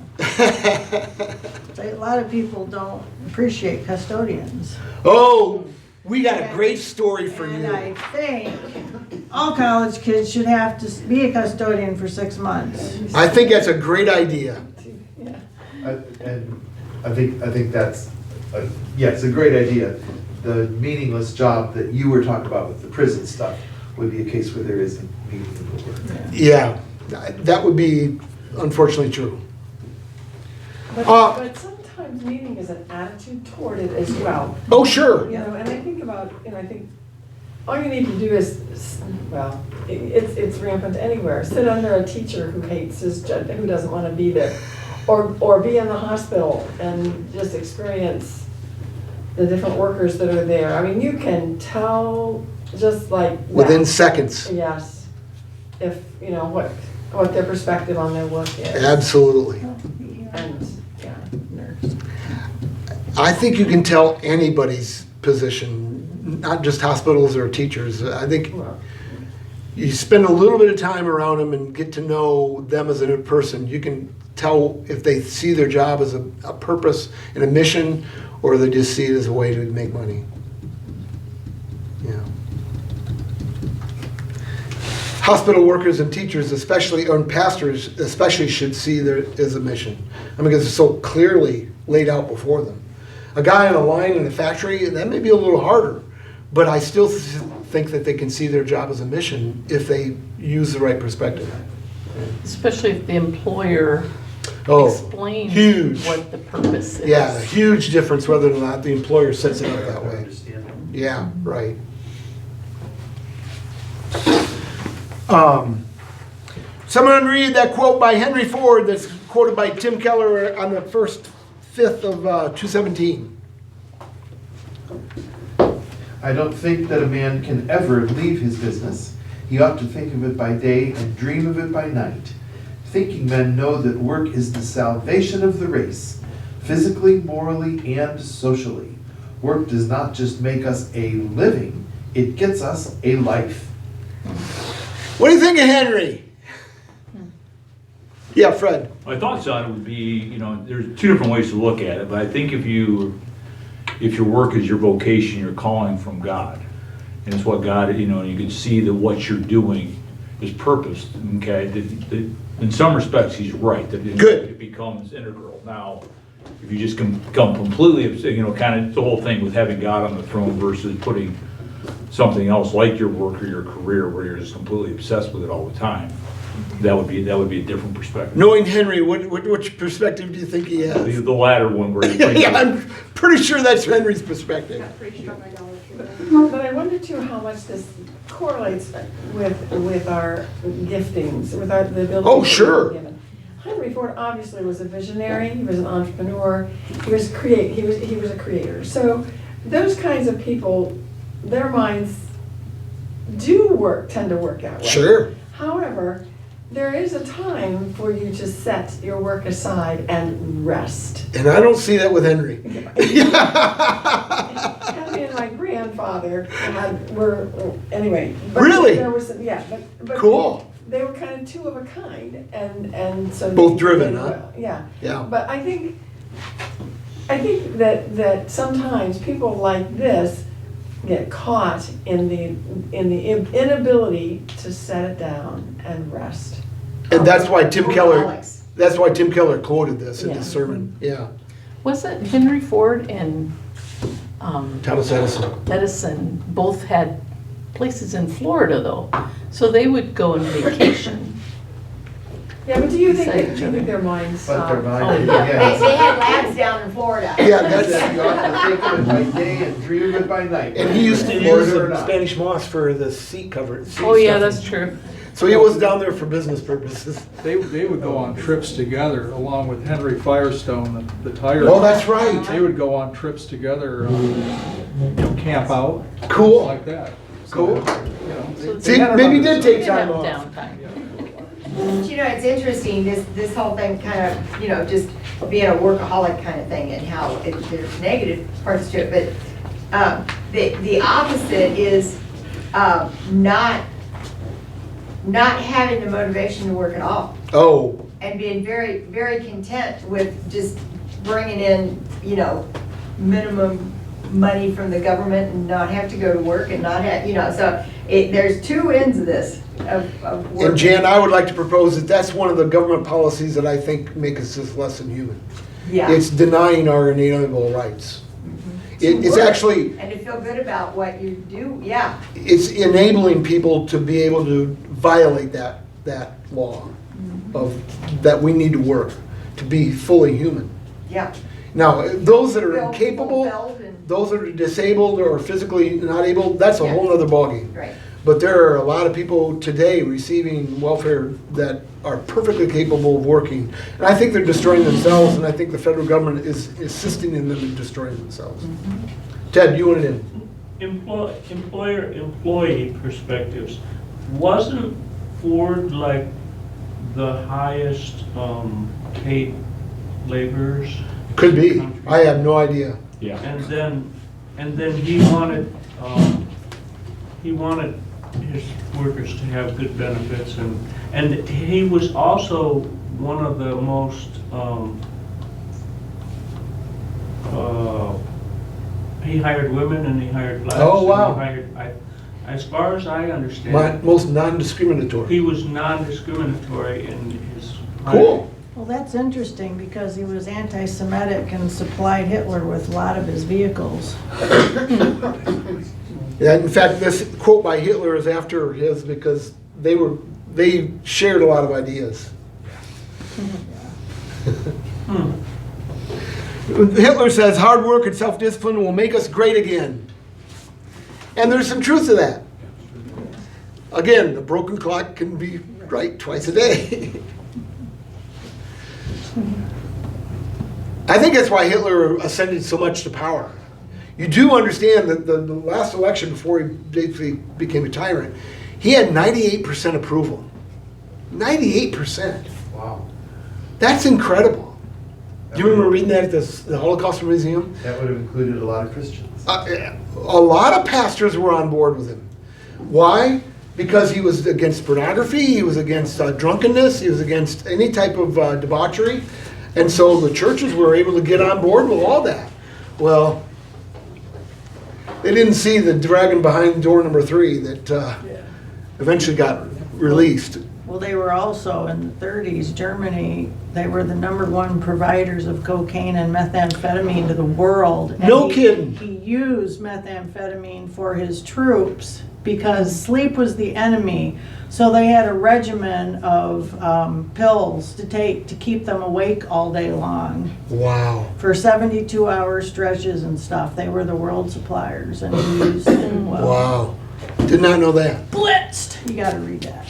A lot of people don't appreciate custodians. Oh, we got a great story for And you. I think all college kids should have to be a custodian for 6 months. I think that's a great idea. And I think that's, yes, a great idea. The meaningless job that you were talking about with the prison stuff would be a case where there isn't meaningful work. Yeah, that would be unfortunately true. But sometimes meaning is an attitude toward it as well. Oh, sure. You know, and I think about, I think all you need to do is, well, it's rampant anywhere. Sit under a teacher who hates his job, who doesn't want to be there, or be in the hospital and just experience the different workers that are there. I mean, you can tell just like Within that. seconds. Yes, if, you know, what their perspective on their work is. Absolutely. And, yeah. I think you can tell anybody's position, not just hospitals or teachers. I think Well, you spend a little bit of time around them and get to know them as a person. You can tell if they see their job as a purpose and a mission, or they just see it as a way to make money. Yeah. Hospital workers and teachers, especially, or pastors especially, should see there as a mission. I mean, because it's so clearly laid out before them. A guy on a line in a factory, that may be a little harder, but I still think that they can see their job as a mission if they use the right perspective. Especially if the employer Oh, explains huge. what the purpose is. Yeah, huge difference whether or not the employer sets it up that way. Yeah, right. Someone read that quote by Henry Ford that's quoted by Tim Keller on the 5th of 217. I don't think that a man can ever leave his business. He ought to think of it by day and dream of it by night. Thinking men know that work is the salvation of the race, physically, morally, and socially. Work does not just make us a living, it gets us a life. What do you think of Henry? Yeah, Fred. My thoughts on it would be, you know, there's two different ways to look at it, but I think if your work is your vocation, your calling from God, and it's what God, you know, you can see that what you're doing is purposed, okay? That in some respects, he's right, that it becomes integral. Now, if you just become completely, you know, kind of the whole thing with having God on the throne versus putting something else like your work or your career where you're just completely obsessed with it all the time, that would be a different perspective. Knowing Henry, which perspective do you think he has? The latter one where you Yeah, I'm pretty sure that's Henry's perspective. But I wonder too how much this correlates with our giftings, with the ability. Oh, that sure. we're given. Henry Ford obviously was a visionary. He was an entrepreneur. He was a creator. So those kinds of people, their minds tend to work that way. Sure. However, there is a time for you to set your work aside and rest. And I don't see that with Henry. Henry and my grandfather were anyway. But Really? There was but Cool. They were kind of two of a kind, and so Both they driven, did huh? well. Yeah. Yeah. But I think that sometimes people like this get caught in the inability to set it down and rest. And that's why Tim Keller, Workaholics. that's why Tim Keller quoted this in his Yeah. sermon. Yeah. Wasn't Henry Ford and Thomas Edison. Edison both had places in Florida though? So they would go on vacation. Yeah, but do you think Beside each other. their minds But their stop? mind, Oh, yeah. They had labs down in Florida. Yeah, That that's, you ought to think of it by day and dream of it by night. and he used to Florida use or the not. Spanish moss for the seat cover. seat Oh, yeah, stuffing. that's true. So he was down there for business purposes. They would go on trips together along with Henry Firestone, the tire. Oh, that's right. They would go on trips together, camp out. Cool. Like that. So, Cool. you know, So See, they had maybe he about did They take have time off. downtime. But you know, it's interesting, this whole thing kind of, you know, just being a workaholic kind of thing and how there's negative parts to it, but the opposite is not having the motivation to work at all Oh, and being very, very content with just bringing in, you know, minimum money from the government and not have to go to work and not have, you know, so there's two ends of this, of work. and Jan, I would like to propose that that's one of the government policies that I think make us just less than human. Yeah. It's denying our inalienable rights. It's Work actually, And to feel good about what you do, yeah. it's enabling people to be able to violate that law of, that we need to work to be fully human. Yeah. Now, those that are Feel incapable, fulfilled and- those that are disabled or physically not able, that's a Yeah. whole nother ballgame. Right. But there are a lot of people today receiving welfare that are perfectly capable of working. And I think they're destroying themselves, and I think the federal government is assisting in them in destroying themselves. Ted, you wanted in? Employer-employee perspectives, wasn't Ford like the highest paid laborers? Could be. I have no idea. Yeah. And then he wanted his workers to have good benefits, and he was also one of the most, he hired women and he hired blacks. Oh, wow. And he hired, as far as I understand, Most non-discriminatory. he was non-discriminatory in his. Cool. Well, that's interesting because he was anti-Semitic and supplied Hitler with a lot of his vehicles. Yeah, in fact, this quote by Hitler is after his because they shared a lot of ideas. Hitler says hard work and self-discipline will make us great again. And there's some truth to that. Again, a broken clock can be right twice a day. I think that's why Hitler ascended so much to power. You do understand that the last election before he basically became a tyrant, he had 98% approval. 98%. Wow. That's incredible. Do you remember reading that at the Holocaust Museum? That would have included a lot of Christians. A lot of pastors were on board with him. Why? Because he was against pornography, he was against drunkenness, he was against any type of debauchery. And so the churches were able to get on board with all that. Well, they didn't see the dragon behind door number 3 that eventually got released. Well, they were also in the 30s, Germany, they were the #1 providers of cocaine and methamphetamine to the world. And No kidding. He used methamphetamine for his troops because sleep was the enemy. So they had a regimen of pills to take to keep them awake all day long. Wow. For 72-hour stretches and stuff. They were the world suppliers and he used them well. Wow. Did not know that. Blitzed! You gotta read that.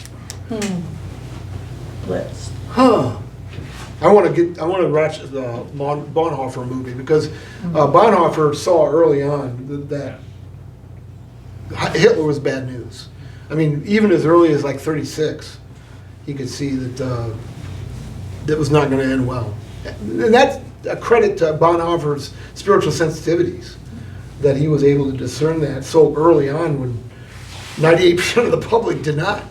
Blitzed. Huh. I want to watch the Bonhoeffer movie because Bonhoeffer saw early on that Hitler was bad news. I mean, even as early as like 36, he could see that that was not going to end well. And that's a credit to Bonhoeffer's spiritual sensitivities, that he was able to discern that so early on when 98% of the public did not.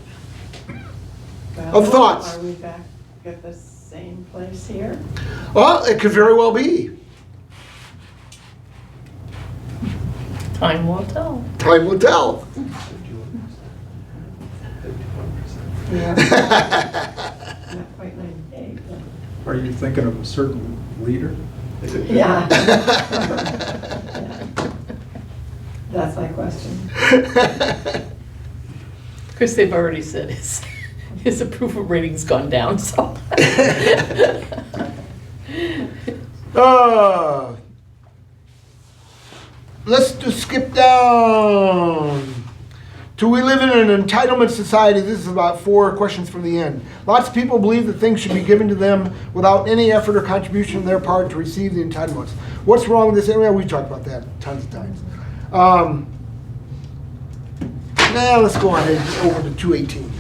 Of thoughts. Are we back at the same place here? Well, it could very well be. Time will tell. Time will tell. 51%. Yeah. Not quite 98, but. Are you thinking of a certain leader? Yeah. That's my question. Of course, they've already said his approval rating's gone down, so. Let's just skip down. Do we live in an entitlement society? This is about 4 questions from the end. Lots of people believe that things should be given to them without any effort or contribution on their part to receive the entitlements. What's wrong with this area? We talked about that tons of times. Now let's go on over to 218.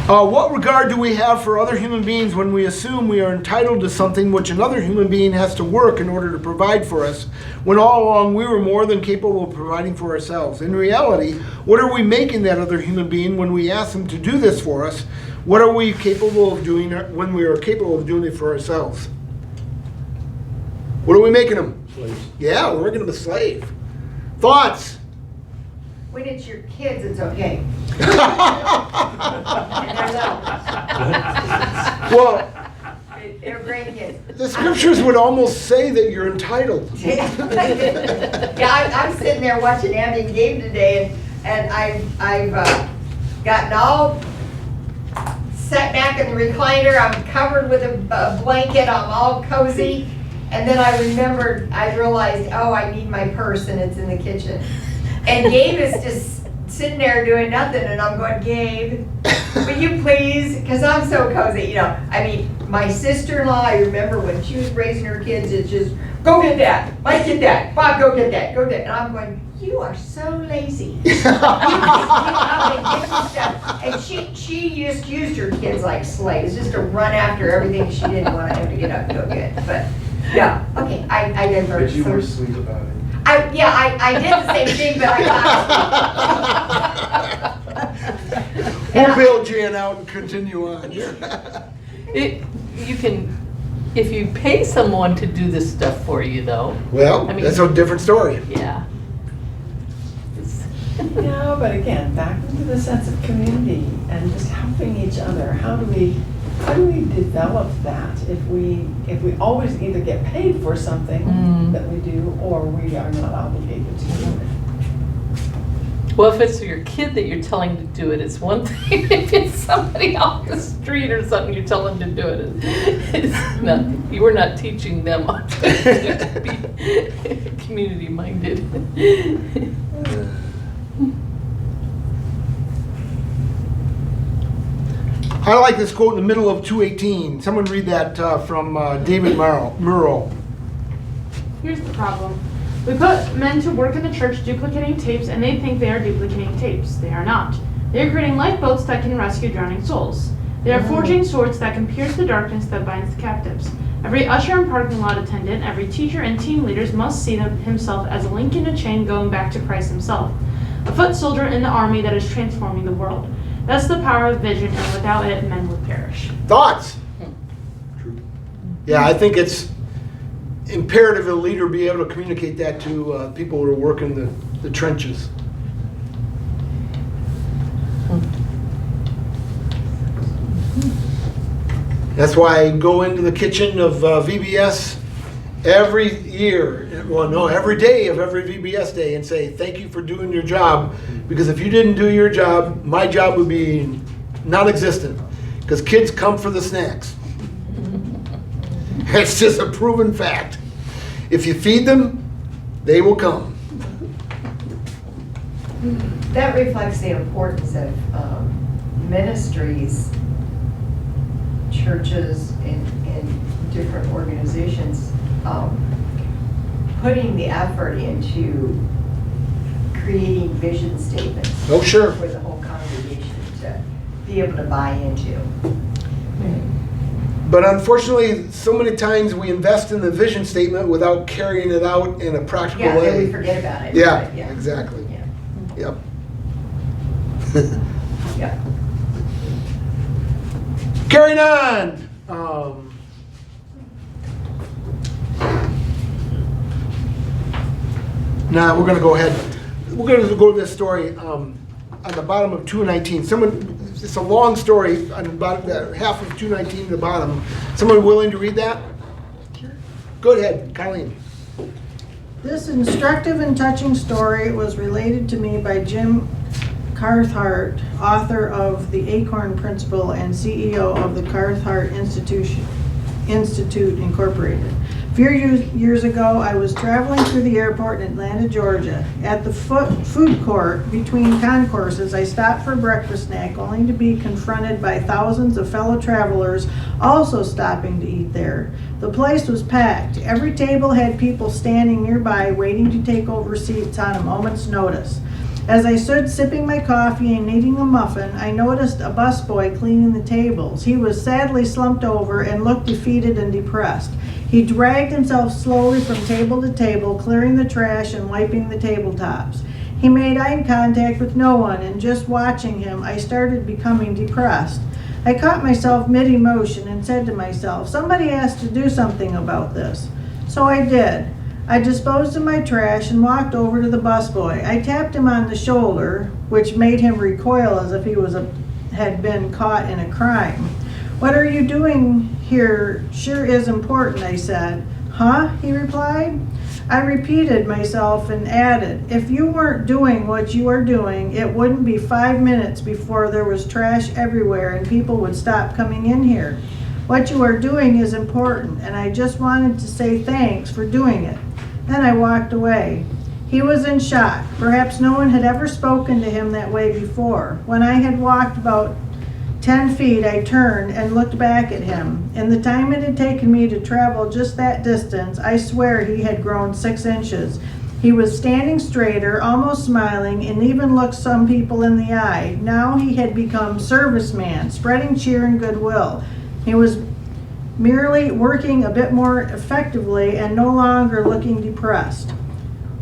What regard do we have for other human beings when we assume we are entitled to something which another human being has to work in order to provide for us, when all along we were more than capable of providing for ourselves? In reality, what are we making that other human being when we ask them to do this for us? What are we capable of doing when we are capable of doing it for ourselves? What are we making them? Slaves. Yeah, we're making them a slave. Thoughts? When it's your kids, it's okay. And they're Well, little. They're grandkids. the scriptures would almost say that you're entitled. Yeah, I'm sitting there watching Andy and Gabe today, and I've gotten all sat back in the recliner. I'm covered with a blanket. I'm all cozy. And then I realized, oh, I need my purse, and it's in the kitchen. And Gabe is just sitting there doing nothing, and I'm going, Gabe, will you please? Because I'm so cozy, you know. I mean, my sister-in-law, I remember when she was raising her kids, it's just, go get that, Mike, get that, Bob, go get that, go get that. And I'm going, you are so lazy. You just get up and get your stuff. And she just used her kids like slaves, just to run after everything she didn't want them to get up and go get. But, yeah, okay, I did But you were sweet about it. I did the same thing, but I got We'll bail Jan out and continue on. You can, if you pay someone to do this stuff for you, though. Well, I mean- that's a different story. Yeah. It's- No, but again, back into the sense of community and just helping each other. How do we develop that if we always either get paid for something that we do or we are not obligated to do it? Well, if it's your kid that you're telling to do it, it's one thing. If it's somebody off the street or something, you're telling them to do it. It's not, you were not teaching them how to be community-minded. I like this quote in the middle of 2:18. Someone read that from David Murrow. Here's the problem. We put men to work in the church duplicating tapes, and they think they are duplicating tapes. They are not. They are creating lifeboats that can rescue drowning souls. They are forging swords that can pierce the darkness that binds the captives. Every usher and parking lot attendant, every teacher and team leaders must see himself as a link in a chain going back to Christ himself. A foot soldier in the army that is transforming the world. That's the power of vision, and without it, men would perish. Thoughts? Yeah, I think it's imperative a leader be able to communicate that to people who are working the trenches. That's why I go into the kitchen of VBS every year, well, no, every day of every VBS day and say, thank you for doing your job. Because if you didn't do your job, my job would be non-existent. Because kids come for the snacks. It's just a proven fact. If you feed them, they will come. That reflects the importance of ministries, churches, and different organizations putting the effort into creating vision statements. Oh, sure. For the whole congregation to be able to buy into. But unfortunately, so many times we invest in the vision statement without carrying it out in a practical Yeah, way. then we forget about it. Yeah, But, exactly. Yeah. Yep. Yeah. Carrying on. Now we're going to go ahead. We're going to go to this story on the bottom of 219. It's a long story on about half of 219 to the bottom. Someone willing to read that? Sure. Go ahead, Colleen. This instructive and touching story was related to me by Jim Carthart, author of The Acorn Principle and CEO of the Carthart Institute Incorporated. A few years ago, I was traveling through the airport in Atlanta, Georgia. At the food court between concourses, I stopped for a breakfast snack, only to be confronted by thousands of fellow travelers also stopping to eat there. The place was packed. Every table had people standing nearby waiting to take over seats on a moment's notice. As I stood sipping my coffee and eating a muffin, I noticed a busboy cleaning the tables. He was sadly slumped over and looked defeated and depressed. He dragged himself slowly from table to table, clearing the trash and wiping the tabletops. He made eye contact with no one, and just watching him, I started becoming depressed. I caught myself mid-emotion and said to myself, somebody has to do something about this. So I did. I disposed of my trash and walked over to the busboy. I tapped him on the shoulder, which made him recoil as if he had been caught in a crime. What are you doing here? Sure is important, I said. Huh? He replied. I repeated myself and added, if you weren't doing what you are doing, it wouldn't be 5 minutes before there was trash everywhere and people would stop coming in here. What you are doing is important, and I just wanted to say thanks for doing it. Then I walked away. He was in shock. Perhaps no one had ever spoken to him that way before. When I had walked about 10 feet, I turned and looked back at him. In the time it had taken me to travel just that distance, I swear he had grown 6 inches. He was standing straighter, almost smiling, and even looked some people in the eye. Now he had become serviceman, spreading cheer and goodwill. He was merely working a bit more effectively and no longer looking depressed.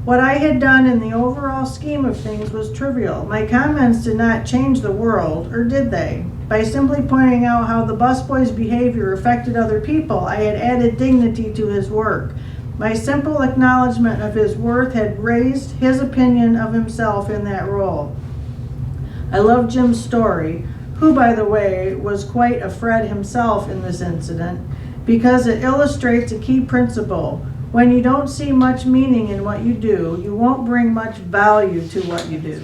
What I had done in the overall scheme of things was trivial. My comments did not change the world, or did they? By simply pointing out how the busboy's behavior affected other people, I had added dignity to his work. My simple acknowledgement of his worth had raised his opinion of himself in that role. I love Jim's story, who, by the way, was quite a Fred himself in this incident, because it illustrates a key principle. When you don't see much meaning in what you do, you won't bring much value to what you do.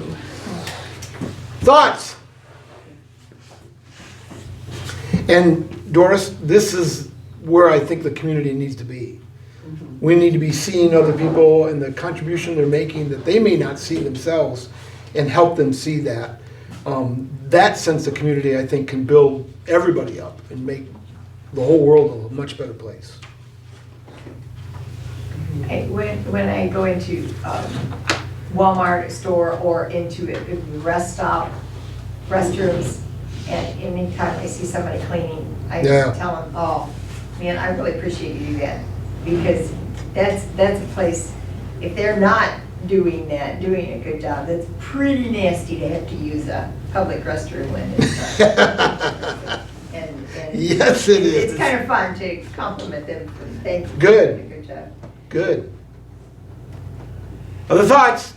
Thoughts? And Doris, this is where I think the community needs to be. We need to be seeing other people and the contribution they're making that they may not see themselves, and help them see that. That sense of community, I think, can build everybody up and make the whole world a much better place. When I go into Walmart store or into a rest stop, restrooms, and anytime I see somebody cleaning, I just tell them, oh, man, I really appreciate you do that. Because that's a place, if they're not doing that, doing a good job, that's pretty nasty to have to use a public restroom when it's and Yes, it is. It's kind of fun to compliment them. Thank you. Good. Good job. Good. Other thoughts?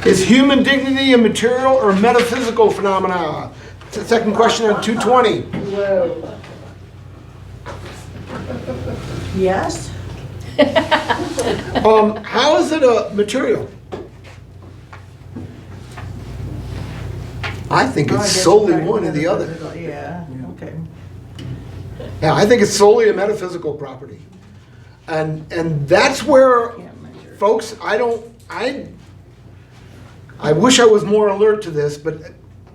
Is human dignity a material or metaphysical phenomena? Second question on 220. Whoa. Yes? How is it a material? I think Oh, I it's guess solely you're one or right, the other. metaphysical, Yeah, okay. Yeah, I think it's solely a metaphysical property. And that's where, Can't measure. folks, I wish I was more alert to this, but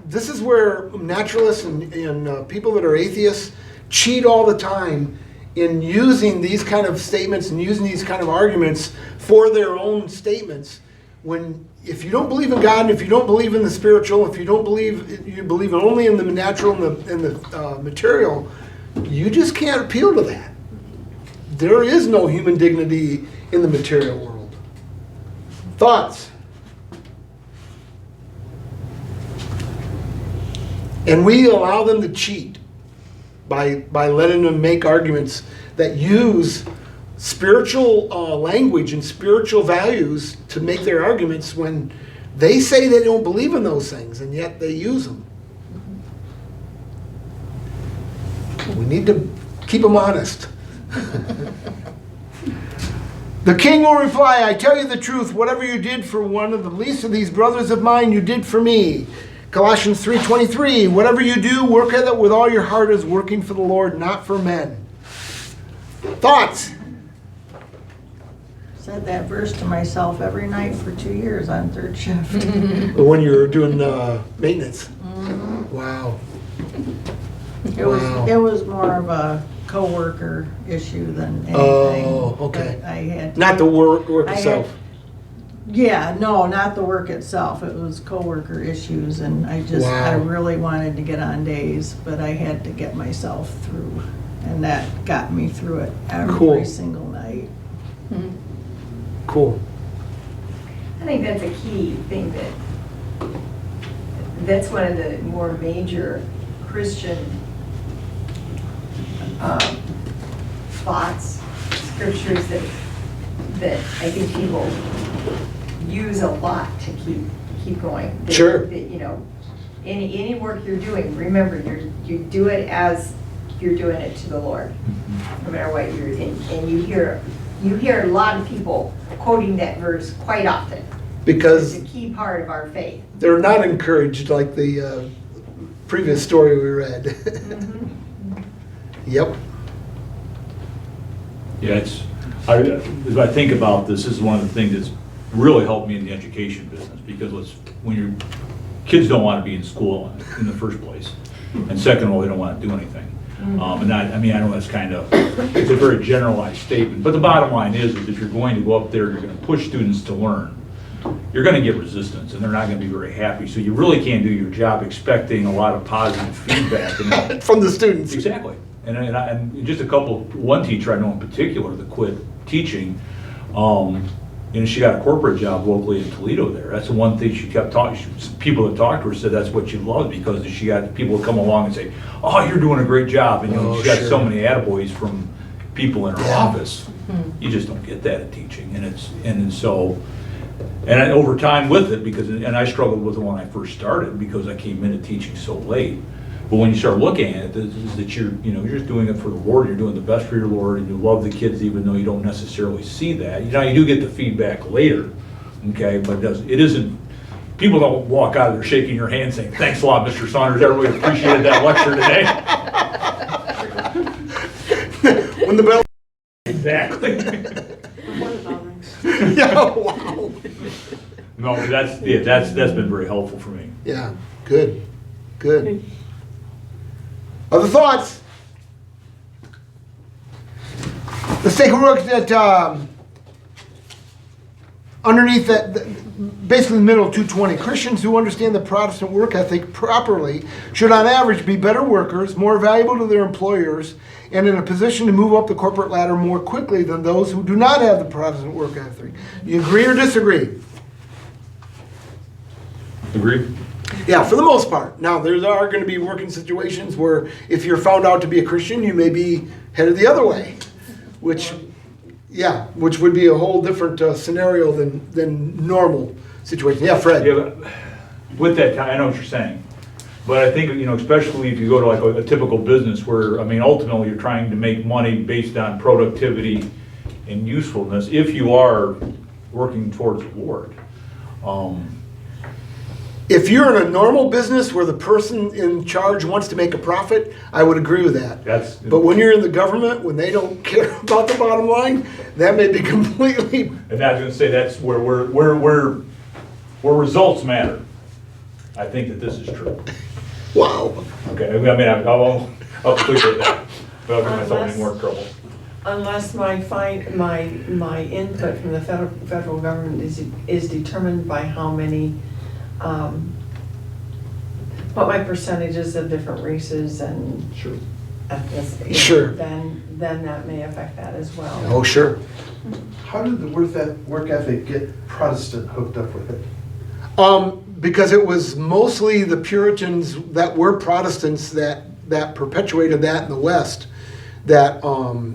this is where naturalists and people that are atheists cheat all the time in using these kind of statements and using these kind of arguments for their own statements. When, if you don't believe in God, and if you don't believe in the spiritual, if you don't believe, you believe only in the natural and the material, you just can't appeal to that. There is no human dignity in the material world. Thoughts? And we allow them to cheat by letting them make arguments that use spiritual language and spiritual values to make their arguments when they say they don't believe in those things, and yet they use them. We need to keep them honest. The king will reply, I tell you the truth, whatever you did for one of the least of these brothers of mine, you did for me. Colossians 3:23, whatever you do, work at it with all your heart as working for the Lord, not for men. Thoughts? Said that verse to myself every night for 2 years on third shift. When you're doing maintenance. Wow. Wow. It was more of a coworker issue than anything. Oh, okay. But I had. Not the work I had- itself. Yeah, no, not the work itself. It was coworker issues, and I Wow. really wanted to get on days, but I had to get myself through, and that got me through it every Cool. single night. Cool. I think that's a key thing that's one of the more major Christian thoughts, scriptures that I think people use a lot to keep going. Sure. That, you know, any work you're doing, remember, you do it as you're doing it to the Lord, no matter what you're in. And you hear a lot of people quoting that verse quite often. Because It's a key part of our faith. they're not encouraged like the previous story we read. Yep. Yeah, as I think about this is one of the things that's really helped me in the education business, because when your kids don't want to be in school in the first place, and second of all, they don't want to do anything. And I know that's it's a very generalized statement, but the bottom line is if you're going to go up there, you're going to push students to learn, you're going to get resistance, and they're not going to be very happy. So you really can't do your job expecting a lot of positive feedback. From the students. Exactly. And just one teacher I know in particular that quit teaching, she got a corporate job locally in Toledo there. That's the one thing she kept talking, people that talked to her said that's what she loved, because she got people to come along and say, oh, you're doing a great job. And she got so many attaboys from people in her office. You just don't get that in teaching. And over time with it, I struggled with it when I first started because I came into teaching so late. But when you start looking at it, is that you're just doing it for the Lord, you're doing the best for your Lord, and you love the kids even though you don't necessarily see that. You do get the feedback later, okay, but it isn't, people don't walk out of there shaking your hand saying, thanks a lot, Mr. Saunders, everybody appreciated that lecture today. When the bell. Exactly. Before the bell rings. Yeah, wow. No, but that's been very helpful for me. Yeah, good. Other thoughts? Let's take a look at underneath that, basically the middle of 220. Christians who understand the Protestant work ethic properly should on average be better workers, more valuable to their employers, and in a position to move up the corporate ladder more quickly than those who do not have the Protestant work ethic. You agree or disagree? Agree? Yeah, for the most part. Now, there are going to be working situations where if you're found out to be a Christian, you may be headed the other way, which would be a whole different scenario than normal situation. Yeah, Fred. Yeah, but with that, I know what you're saying, but I think, especially if you go to like a typical business where, ultimately you're trying to make money based on productivity and usefulness, if you are working towards the Lord. If you're in a normal business where the person in charge wants to make a profit, I would agree with that. But when you're in the government, when they don't care about the bottom line, that may be completely. And I was going to say that's where results matter. I think that this is true. Wow. Okay, I'll clear that. But I'll get myself in more trouble. Unless my input from the federal government is determined by how many, what my percentages of different races and Sure. ethnicity. Sure. Then that may affect that as well. Oh, sure. How did the work ethic get Protestant hooked up with it? Because it was mostly the Puritans that were Protestants that perpetuated that in the West, that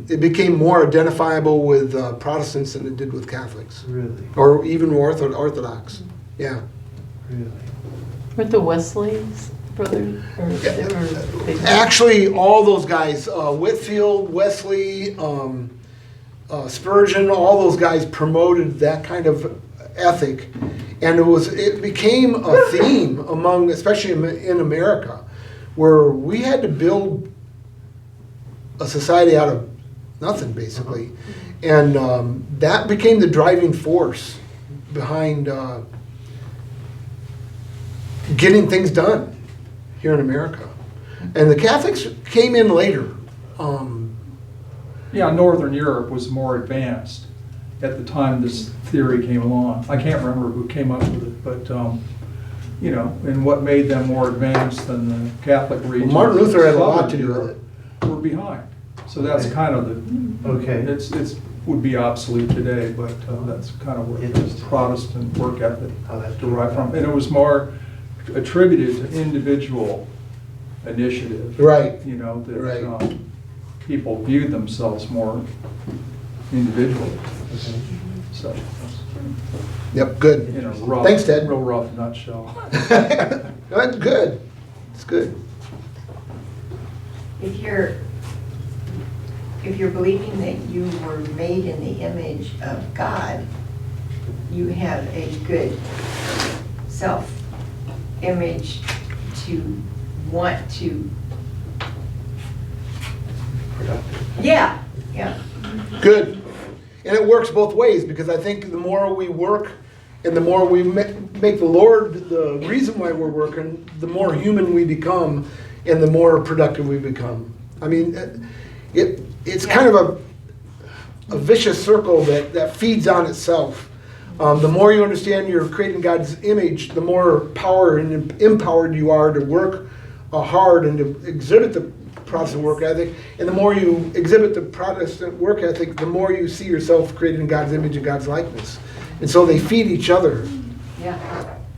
it became more identifiable with Protestants than it did with Catholics. Really? Or even more Orthodox. Yeah. Really? Were the Wesleys brothers? Or they were Actually, all those guys, Whitfield, Wesley, Spurgeon, all those guys promoted that kind of ethic. And it became a theme among, especially in America, where we had to build a society out of nothing, basically. And that became the driving force behind getting things done here in America. And the Catholics came in later. Northern Europe was more advanced at the time this theory came along. I can't remember who came up with it, but, and what made them more advanced than the Catholic regions. Martin Luther had a lot to do with it. We're behind. So that's kind of it's would be obsolete today, but that's kind of where the Protestant work ethic derived from. And it was more attributed to individual initiative. Right. That people viewed themselves more individually. So, Yep, good. in a rough, Thanks, Ted. real rough nutshell. That's good. It's good. If you're believing that you were made in the image of God, you have a good self-image to want to. Productive. Yeah. Good. And it works both ways, because I think the more we work and the more we make the Lord the reason why we're working, the more human we become and the more productive we become. I mean, it's kind of a vicious circle that feeds on itself. The more you understand you're creating God's image, the more power and empowered you are to work hard and to exhibit the Protestant work ethic. And the more you exhibit the Protestant work ethic, the more you see yourself created in God's image and God's likeness. And so they feed each other, Yeah.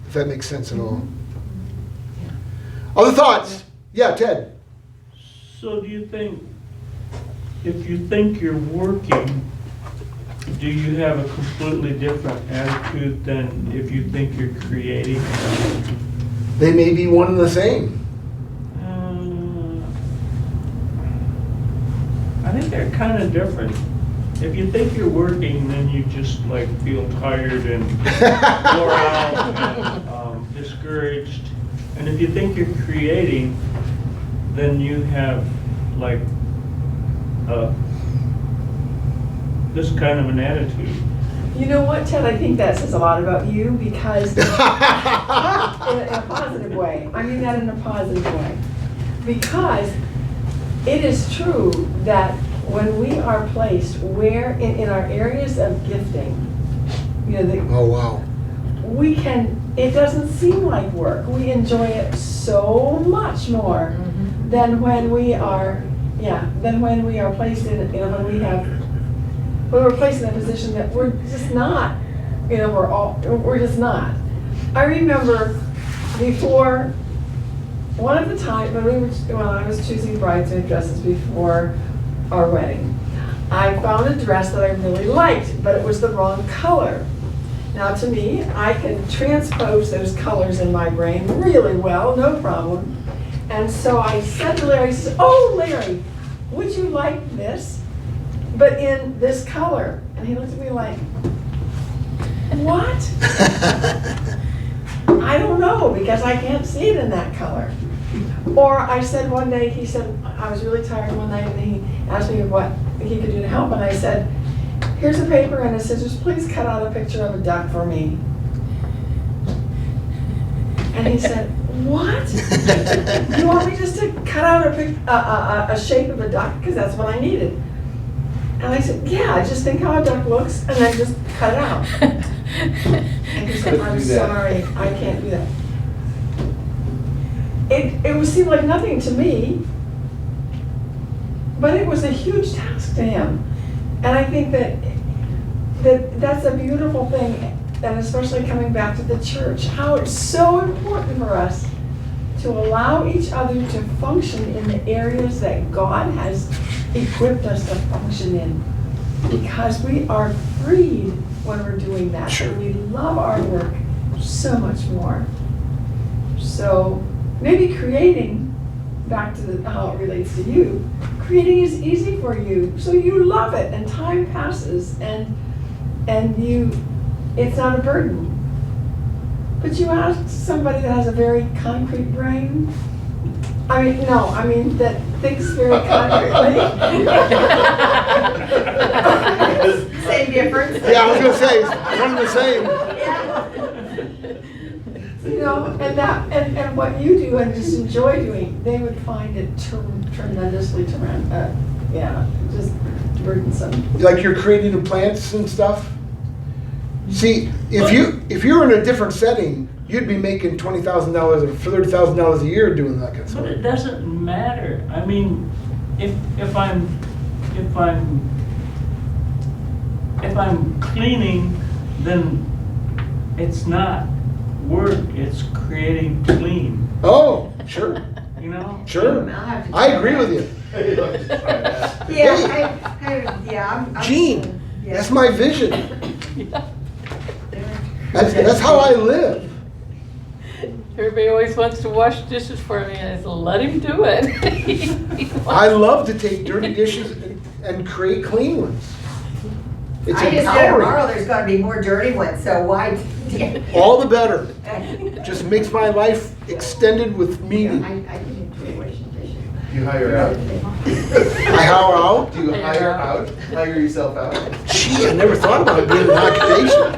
if that makes sense at all. Other thoughts? Yeah, Ted. So do you think, if you think you're working, do you have a completely different attitude than if you think you're creating? They may be one and the same. I think they're kind of different. If you think you're working, then you just like feel tired and wore out and discouraged. And if you think you're creating, then you have like this kind of an attitude. You know what, Ted? I think that says a lot about you because, in a positive way. I mean that in a positive way. Because it is true that when we are placed where in our areas of gifting, you know, Oh, wow. we can, it doesn't seem like work. We enjoy it so much more than when we are, than when we are placed in, when we're placed in a position that we're just not, we're just not. I remember before, one of the times when I was choosing bridesmaid dresses before our wedding, I found a dress that I really liked, but it was the wrong color. Now to me, I can transpose those colors in my brain really well, no problem. And so I said to Larry, "Oh, Larry, would you like this, but in this color?" And he looked at me like, "What?" I don't know, because I can't see it in that color. Or I said one day, he said, I was really tired one night, and he asked me what he could do to help, and I said, "Here's a paper and a scissors, please cut out a picture of a duck for me." And he said, "What? You want me just to cut out a shape of a duck? Because that's what I needed." And I said, "Yeah, just think how a duck looks, and then just cut it out." And he said, "I'm sorry, I can't do that." It would seem like nothing to me, but it was a huge task to him. And I think that's a beautiful thing, and especially coming back to the church, how it's so important for us to allow each other to function in the areas that God has equipped us to function in. Because we are freed when we're doing that. Sure. And we love our work so much more. So maybe creating, back to how it relates to you, creating is easy for you, so you love it, and time passes, and it's not a burden. But you ask somebody that has a very concrete brain, that thinks very concretely. Same difference. Yeah, I was going to say, one and the same. And what you do and just enjoy doing, they would find it tremendously, just burdensome. Like you're creating the plants and stuff. See, if you're in a different setting, you'd be making $20,000 or $30,000 a year doing that kind of stuff. But it doesn't matter. I mean, if I'm cleaning, then it's not work, it's creating clean, Oh, sure, you know? sure. I'll have to I try agree that. with you. I'm Gene, yeah. that's my vision. That's how I live. Everybody always wants to wash dishes for me, and I said, let him do it. I love to take dirty dishes and create clean ones. It's I just said tomorrow empowering. there's gonna be more dirty ones, so why? All the better. Just makes my life extended with meaning. I can enjoy washing dishes. Do you hire out? I hire out? Do you hire out? Hire yourself out? Gee, I never thought about it being an occupation.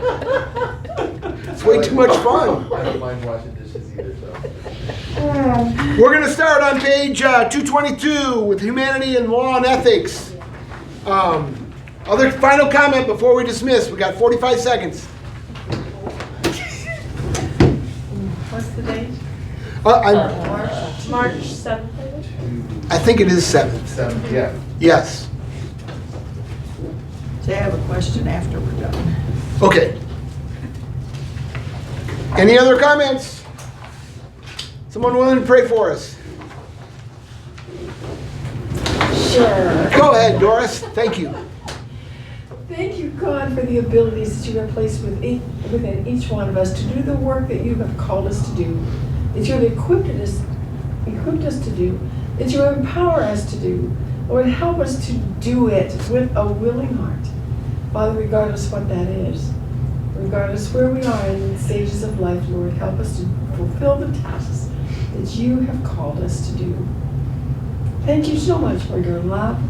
It's way too much fun. I don't mind washing dishes either, so. We're gonna start on page 222 with humanity and law and ethics. Other final comment before we dismiss. We got 45 seconds. What's the date? I March 7th. I think it is 7th. 7th, yeah. Yes. So I have a question after we're done. Okay. Any other comments? Someone willing to pray for us? Sure. Go ahead, Doris. Thank you. Thank you, God, for the abilities that you have placed within each one of us to do the work that you have called us to do, that you have equipped us to do, that you empower us to do. Lord, help us to do it with a willing heart. Father, regardless what that is, regardless where we are in the stages of life, Lord, help us to fulfill the tasks that you have called us to do. Thank you so much for your love,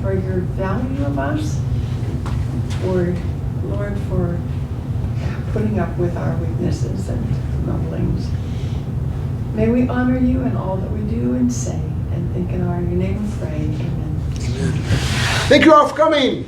for your value of us, for, Lord, for putting up with our weaknesses and grumblings. May we honor you in all that we do and say, and think in your name we pray. Amen. Thank you all for coming.